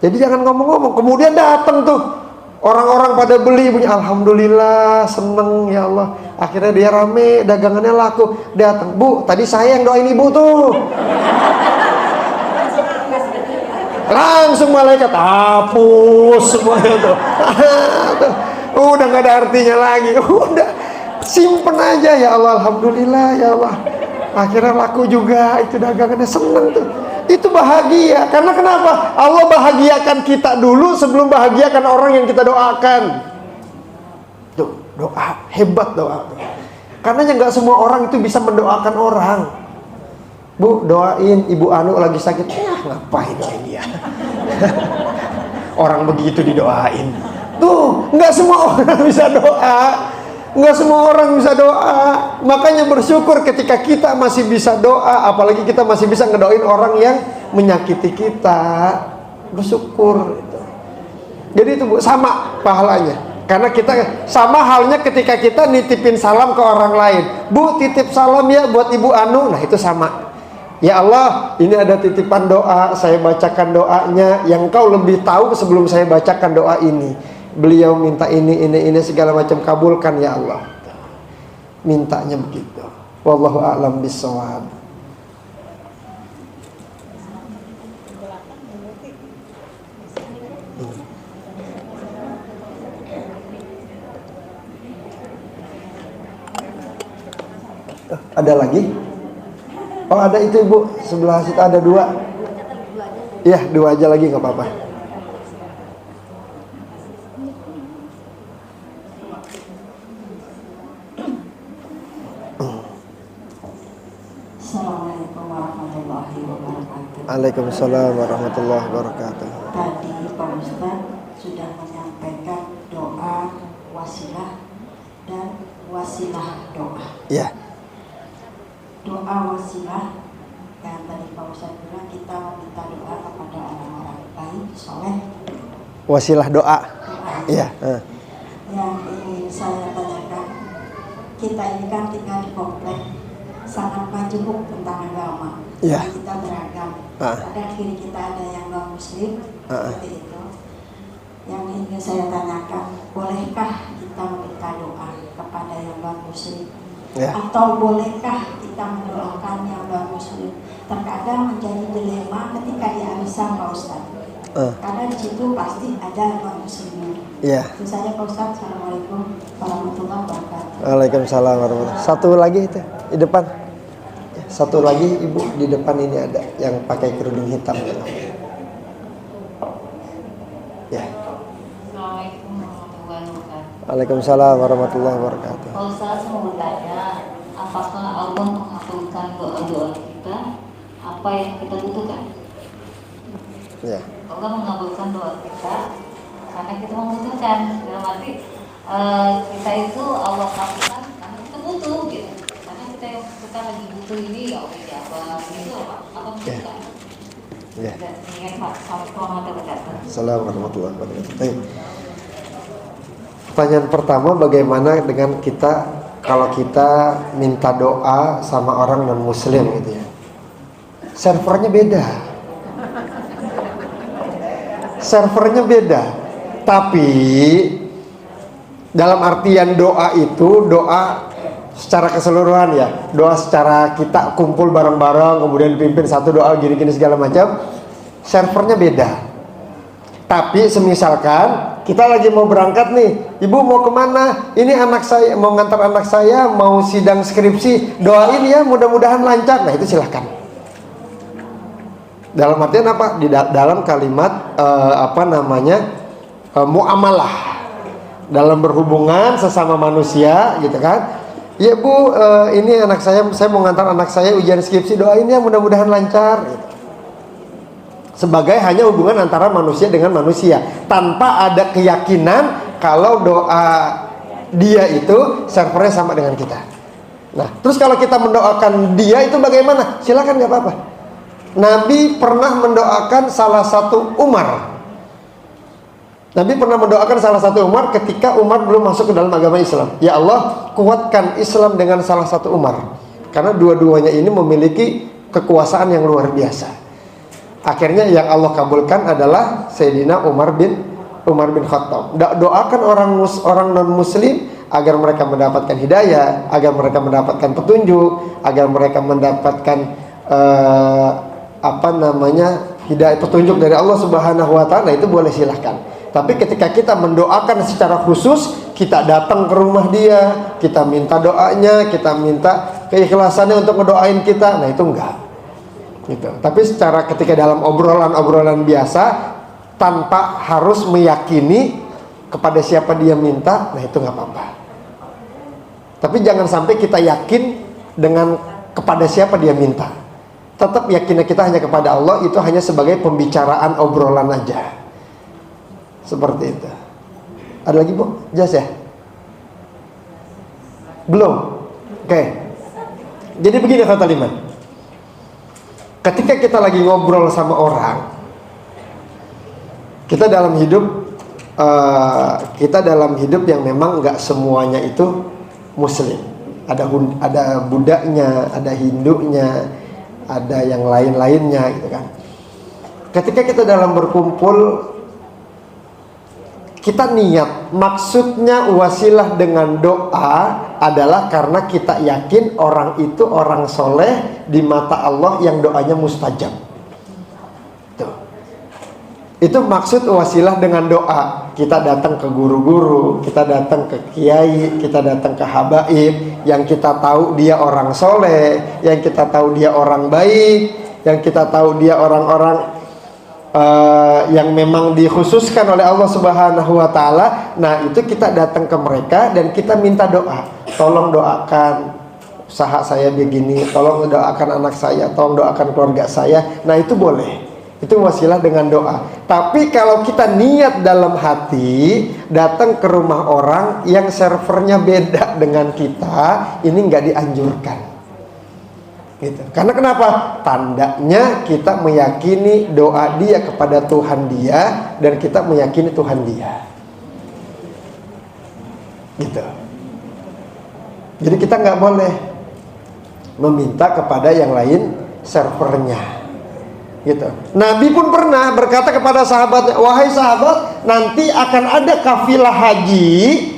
Jadi jangan ngomong-ngomong, kemudian datang tuh orang-orang pada beli, punya alhamdulillah, seneng ya Allah. Akhirnya dia rame, dagangannya laku. Datang, Bu, tadi saya yang doain ibu tuh. Langsung malaikat hapus semuanya tuh. Udah gak ada artinya lagi. Udah simpen aja, ya Allah, alhamdulillah ya Allah. Akhirnya laku juga, itu dagangannya, seneng tuh. Itu bahagia. Karena kenapa? Allah bahagiakan kita dulu sebelum bahagiakan orang yang kita doakan. Tuh, doa, hebat doa. Karena nggak semua orang itu bisa mendoakan orang. Bu, doain Ibu Anu lagi sakit. Ngapain doain dia? Orang begitu didoain. Tuh, nggak semua orang bisa doa. Nggak semua orang bisa doa. Makanya bersyukur ketika kita masih bisa doa. Apalagi kita masih bisa ngedoain orang yang menyakiti kita. Bersyukur itu. Jadi itu Bu, sama pahalanya. Karena kita sama halnya ketika kita nitipin salam ke orang lain. Bu, titip salam ya buat Ibu Anu. Nah itu sama. Ya Allah, ini ada titipan doa, saya bacakan doanya yang Kau lebih tahu sebelum saya bacakan doa ini. Beliau minta ini segala macam, kabulkan ya Allah. Mintanya begitu. Wallahu a'lam bishawab. Ada lagi? Oh ada itu Ibu, sebelah situ ada 2. Iya 2 aja lagi nggak apa-apa. Assalamualaikum warahmatullahi wabarakatuh. Waalaikumsalam warahmatullahi wabarakatuh. Tadi Pak Ustadz sudah menyampaikan doa wasilah dan wasilah doa. Ya. Doa wasilah yang tadi Pak Ustadz bilang kita meminta doa kepada orang-orang baik, soleh. Wasilah doa. Iya. Yang ingin saya tanyakan, kita ini kan tinggal di komplek, sangat majemuk tentang agama. Iya. Kita beragam. Kadang kiri kita ada yang non muslim, seperti itu. Yang ingin saya tanyakan, bolehkah kita meminta doa kepada yang non muslim? Ya. Atau bolehkah kita mendoakan yang non muslim? Terkadang menjadi dilema ketika di arisan Pak Ustadz. Karena di situ pasti ada non muslimnya. Iya. Itu saja Pak Ustadz. Assalamualaikum warahmatullahi wabarakatuh. Waalaikumsalam warahmatullahi. Satu lagi itu di depan. Satu lagi Ibu di depan ini ada yang pakai kerudung hitam. Ya. Assalamualaikum warahmatullahi wabarakatuh. Waalaikumsalam warahmatullahi wabarakatuh. Pak Ustaz mau bertanya, apakah Allah mengabulkan doa-doa kita apa yang kita butuhkan? Ya. Allah mengabulkan doa kita karena kita membutuhkan. Dalam arti kita itu Allah kabulkan karena kita butuh gitu. Karena kita lagi butuh ini ya Allah jawab gitu apa butuhkan. Ya. Dengan Pak Assalamualaikum warahmatullahi wabarakatuh. Assalamualaikum warahmatullahi wabarakatuh. Baik. Pertanyaan pertama, bagaimana dengan kita kalau kita minta doa sama orang non muslim gitu ya. Servernya beda. Servernya beda. Tapi dalam artian doa itu doa secara keseluruhan ya. Doa secara kita kumpul bareng-bareng kemudian dipimpin satu doa gini-gini segala macam. Servernya beda. Tapi semisalkan kita lagi mau berangkat nih, Ibu mau kemana? Ini anak saya, mau ngantar anak saya, mau sidang skripsi, doain ya mudah-mudahan lancar. Nah itu silahkan. Dalam artian apa? Di dalam kalimat muamalah, dalam berhubungan sesama manusia gitu kan. Ya Bu, ini anak saya mau ngantar anak saya ujian skripsi, doain ya mudah-mudahan lancar gitu. Sebagai hanya hubungan antara manusia dengan manusia, tanpa ada keyakinan kalau doa dia itu servernya sama dengan kita. Nah, terus kalau kita mendoakan dia itu bagaimana? Silakan, nggak apa-apa. Nabi pernah mendoakan salah satu Umar. Nabi pernah mendoakan salah satu Umar ketika Umar belum masuk ke dalam agama Islam. Ya Allah, kuatkan Islam dengan salah satu Umar. Karena dua-duanya ini memiliki kekuasaan yang luar biasa. Akhirnya yang Allah kabulkan adalah Sayyidina Umar bin Khattab. Doakan orang non muslim agar mereka mendapatkan hidayah, agar mereka mendapatkan petunjuk, agar mereka mendapatkan hidayah petunjuk dari Allah Subhanahu wa taala, itu boleh silahkan. Tapi ketika kita mendoakan secara khusus, kita datang ke rumah dia, kita minta doanya, kita minta keikhlasannya untuk ngedoain kita, nah itu enggak. Gitu. Tapi secara ketika dalam obrolan biasa tanpa harus meyakini kepada siapa dia minta, nah itu nggak apa-apa. Tapi jangan sampai kita yakin dengan kepada siapa dia minta. Tetap yakinnya kita hanya kepada Allah, itu hanya sebagai pembicaraan obrolan aja. Seperti itu. Ada lagi Bu? Jas ya? Belum? Oke. Jadi begini kata Liman. Ketika kita lagi ngobrol sama orang, kita dalam hidup yang memang nggak semuanya itu Muslim. Ada Budanya, ada Hindunya, ada yang lain-lainnya gitu kan. Ketika kita dalam berkumpul, kita niat, maksudnya wasilah dengan doa adalah karena kita yakin orang itu orang soleh di mata Allah yang doanya mustajab. Tuh. Itu maksud wasilah dengan doa. Kita datang ke guru-guru, kita datang ke kiai, kita datang ke habaib yang kita tahu dia orang soleh, yang kita tahu dia orang baik, yang kita tahu dia orang-orang yang memang dikhususkan oleh Allah Subhanahu wa Ta'ala. Nah, itu kita datang ke mereka dan kita minta doa. Tolong doakan usaha saya begini, tolong doakan anak saya, tolong doakan keluarga saya. Nah, itu boleh. Itu wasilah dengan doa. Tapi kalau kita niat dalam hati datang ke rumah orang yang servernya beda dengan kita, ini nggak dianjurkan. Gitu. Karena kenapa? Tandanya kita meyakini doa dia kepada Tuhan dia dan kita meyakini Tuhan dia. Gitu. Jadi kita nggak boleh meminta kepada yang lain servernya. Gitu. Nabi pun pernah berkata kepada sahabatnya, wahai sahabat, nanti akan ada kafilah haji.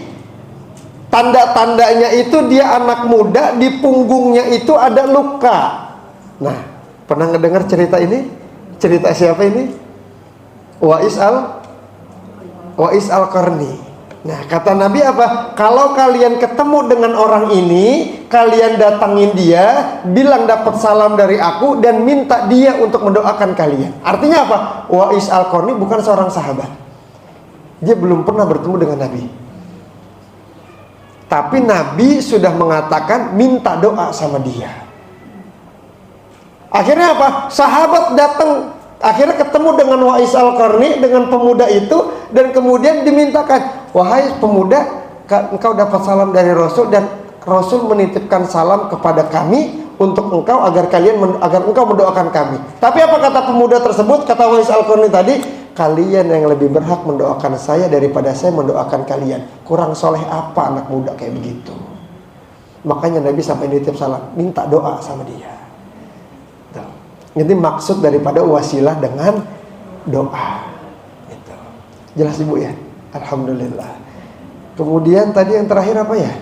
Tanda-tandanya itu dia anak muda, di punggungnya itu ada luka. Nah, pernah ngedengar cerita ini? Cerita siapa ini? Wa'is al-Qarni. Nah, kata Nabi apa? Kalau kalian ketemu dengan orang ini, kalian datangin dia, bilang dapat salam dari aku dan minta dia untuk mendoakan kalian. Artinya apa? Wa'is al-Qarni bukan seorang sahabat. Dia belum pernah bertemu dengan Nabi. Tapi Nabi sudah mengatakan minta doa sama dia. Akhirnya apa? Sahabat datang, akhirnya ketemu dengan Wa'is al-Qarni, dengan pemuda itu, dan kemudian dimintakan, wahai pemuda, engkau dapat salam dari Rasul dan Rasul menitipkan salam kepada kami untuk engkau agar engkau mendoakan kami. Tapi apa kata pemuda tersebut? Kata Wa'is al-Qarni tadi, kalian yang lebih berhak mendoakan saya daripada saya mendoakan kalian. Kurang soleh apa anak muda kayak begitu? Makanya Nabi sampai nitip salam, minta doa sama dia. Jadi maksud daripada wasilah dengan doa. Gitu. Jelas Ibu ya? Alhamdulillah. Kemudian tadi yang terakhir apa ya?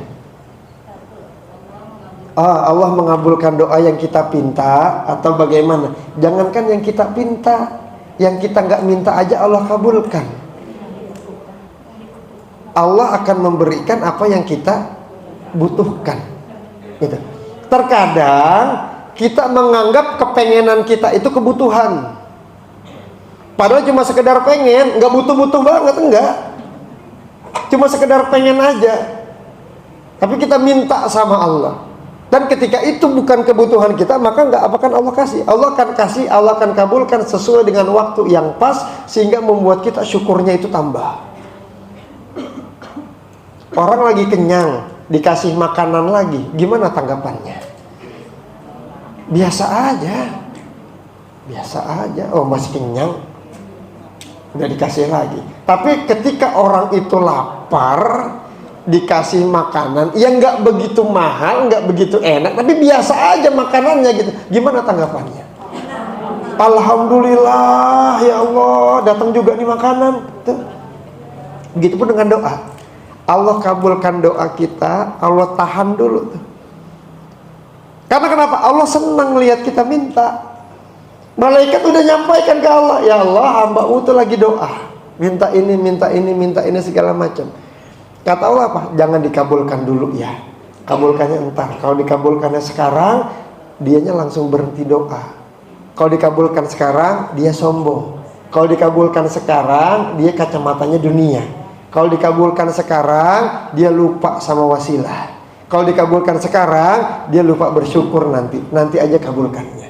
Allah mengabulkan doa yang kita pinta atau bagaimana? Jangankan yang kita pinta, yang kita nggak minta aja Allah kabulkan. Allah akan memberikan apa yang kita butuhkan. Gitu. Terkadang kita menganggap kepengenan kita itu kebutuhan. Padahal cuma sekedar pengen, nggak butuh-butuh banget, enggak. Cuma sekedar pengen aja. Tapi kita minta sama Allah. Dan ketika itu bukan kebutuhan kita, maka nggak akan Allah kasih. Allah akan kasih, Allah akan kabulkan sesuai dengan waktu yang pas, sehingga membuat kita syukurnya itu tambah. Orang lagi kenyang, dikasih makanan lagi, gimana tanggapannya? Biasa aja. Biasa aja. Oh, masih kenyang, udah dikasih lagi. Tapi ketika orang itu lapar, dikasih makanan yang nggak begitu mahal, nggak begitu enak, tapi biasa aja makanannya gitu, gimana tanggapannya? Alhamdulillah ya Allah, datang juga nih makanan. Begitupun dengan doa. Allah kabulkan doa kita, Allah tahan dulu tuh. Karena kenapa? Allah senang lihat kita minta. Malaikat udah nyampaikan ke Allah, ya Allah, hamba-Mu tuh lagi doa, minta ini, minta ini, minta ini segala macam. Kata Allah apa? Jangan dikabulkan dulu ya. Kabulkannya entar. Kalau dikabulkannya sekarang, dianya langsung berhenti doa. Kalau dikabulkan sekarang, dia sombong. Kalau dikabulkan sekarang, dia kacamatanya dunia. Kalau dikabulkan sekarang, dia lupa sama wasilah. Kalau dikabulkan sekarang, dia lupa bersyukur nanti. Nanti aja kabulkannya.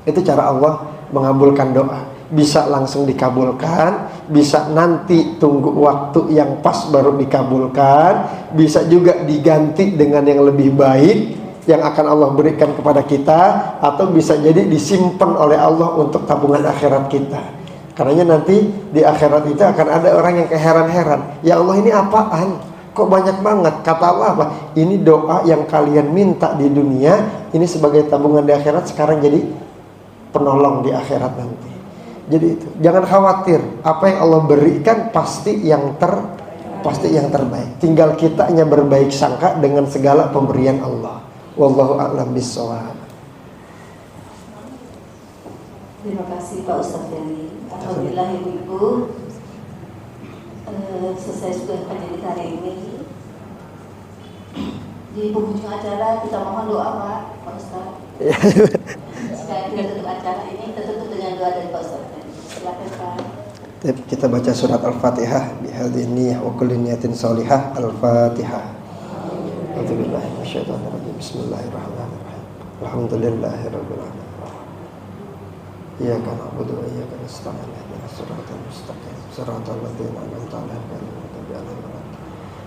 Itu cara Allah mengabulkan doa. Bisa langsung dikabulkan, bisa nanti tunggu waktu yang pas baru dikabulkan, bisa juga diganti dengan yang lebih baik yang akan Allah berikan kepada kita, atau bisa jadi disimpan oleh Allah untuk tabungan akhirat kita. Karena nanti di akhirat itu akan ada orang yang keheran-heran, ya Allah ini apaan? Kok banyak banget? Kata Allah apa? Ini doa yang kalian minta di dunia, ini sebagai tabungan di akhirat, sekarang jadi penolong di akhirat nanti. Jadi itu, jangan khawatir, apa yang Allah berikan pasti yang terbaik. Tinggal kita hanya berbaik sangka dengan segala pemberian Allah. Wallahu a'lam bishawab. Terima kasih Pak Ustadz Ferry. Alhamdulillah Ibu-Ibu, selesai sudah kajian hari ini. Di penghujung acara kita mohon doa Pak Ustadz. Sekali kita tutup acara ini, kita tutup dengan doa dari Pak Ustadz Ferry. Silakan Pak. Kita baca surat Al-Fatihah bihadhihi niyyah wa kulli niyatin shalihah. Al-Fatihah. A'udzubillahi minasyaitonir rajim. Bismillahirrahmanirrahim. Alhamdulillahirabbil alamin. Iyyaka na'budu wa iyyaka nasta'in. Ihdinas siratal mustaqim. Siratal ladzina an'amta 'alaihim ghairil maghdubi 'alaihim waladdallin.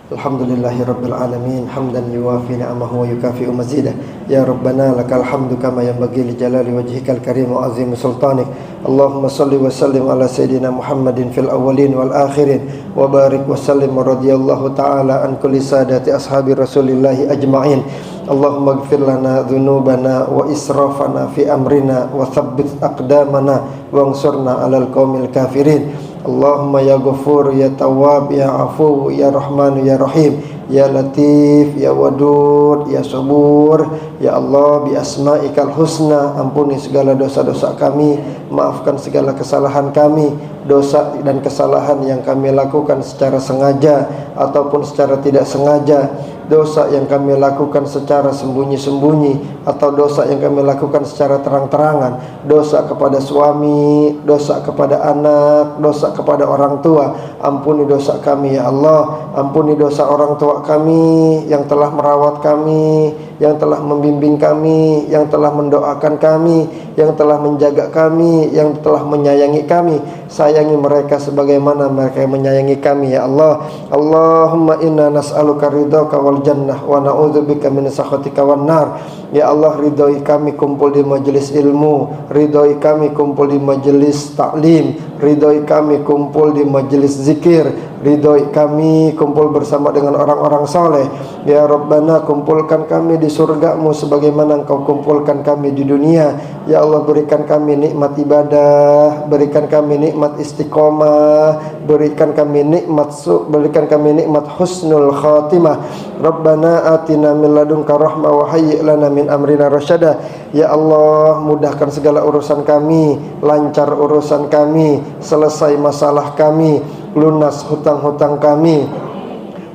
Alhamdulillahirabbil alamin hamdan yuwafi ni'amahu wa yukafi'u mazidah. Ya Rabbana lakal hamdu kama yanbaghi li jalali wajhikal karim wa azimi sultanik. Allahumma salli wa sallim ala sayyidina Muhammadin fil awwalin wal akhirin wa barik wa sallim wa radiyallahu ta'ala an kulli sadati ashabi Rasulillahi ajma'in. Allahumma ighfir lana dhunubana wa israfana fi amrina wa thabbit aqdamana wa ansurna 'alal qaumil kafirin. Allahumma ya Ghafur ya Tawwab ya Afu ya Rahman ya Rahim ya Latif ya Wadud ya Sabur. Ya Allah, bi asma'ikal husna, ampuni segala dosa-dosa kami, maafkan segala kesalahan kami, dosa dan kesalahan yang kami lakukan secara sengaja ataupun secara tidak sengaja, dosa yang kami lakukan secara sembunyi-sembunyi atau dosa yang kami lakukan secara terang-terangan, dosa kepada suami, dosa kepada anak, dosa kepada orang tua. Ampuni dosa kami ya Allah, ampuni dosa orang tua kami yang telah merawat kami, yang telah membimbing kami, yang telah mendoakan kami, yang telah menjaga kami, yang telah menyayangi kami. Sayangi mereka sebagaimana mereka menyayangi kami ya Allah. Allahumma inna nas'aluka ridhaka wal jannah wa na'udzubika min sakhatika wan nar. Ya Allah, ridhoi kami kumpul di majelis ilmu, ridhoi kami kumpul di majelis taklim, ridhoi kami kumpul di majelis zikir, ridhoi kami kumpul bersama dengan orang-orang saleh. Ya Rabbana, kumpulkan kami di surga-Mu sebagaimana Engkau kumpulkan kami di dunia. Ya Allah, berikan kami nikmat ibadah, berikan kami nikmat istiqomah, berikan kami nikmat berikan kami nikmat husnul khatimah. Rabbana atina min ladunka rahmah wa hayyi' lana min amrina rasyada. Ya Allah, mudahkan segala urusan kami, lancar urusan kami, selesai masalah kami, lunas hutang-hutang kami.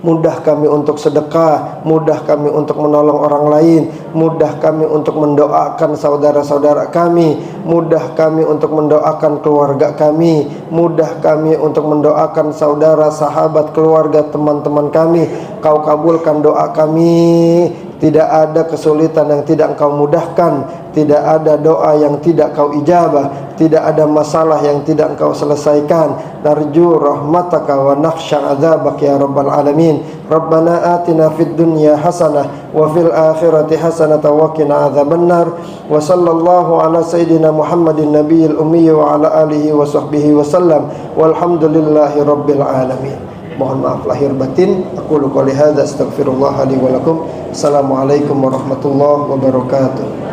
Mudah kami untuk sedekah, mudah kami untuk menolong orang lain, mudah kami untuk mendoakan saudara-saudara kami, mudah kami untuk mendoakan keluarga kami, mudah kami untuk mendoakan saudara, sahabat, keluarga, teman-teman kami. Kau kabulkan doa kami. Tidak ada kesulitan yang tidak Engkau mudahkan, tidak ada doa yang tidak Kau ijabah, tidak ada masalah yang tidak Engkau selesaikan. Narju rahmataka wa nakhsha adzabak ya rabbal alamin. Rabbana atina fid dunya hasanah wa fil akhirati hasanah wa qina adzabannar. Wa sallallahu ala sayyidina Muhammadin nabiyil ummi wa ala alihi wa sahbihi wa sallam. Walhamdulillahi rabbil alamin. Mohon maaf lahir batin. Aku qouli hadza astaghfirullah li wa lakum. Assalamualaikum warahmatullahi wabarakatuh.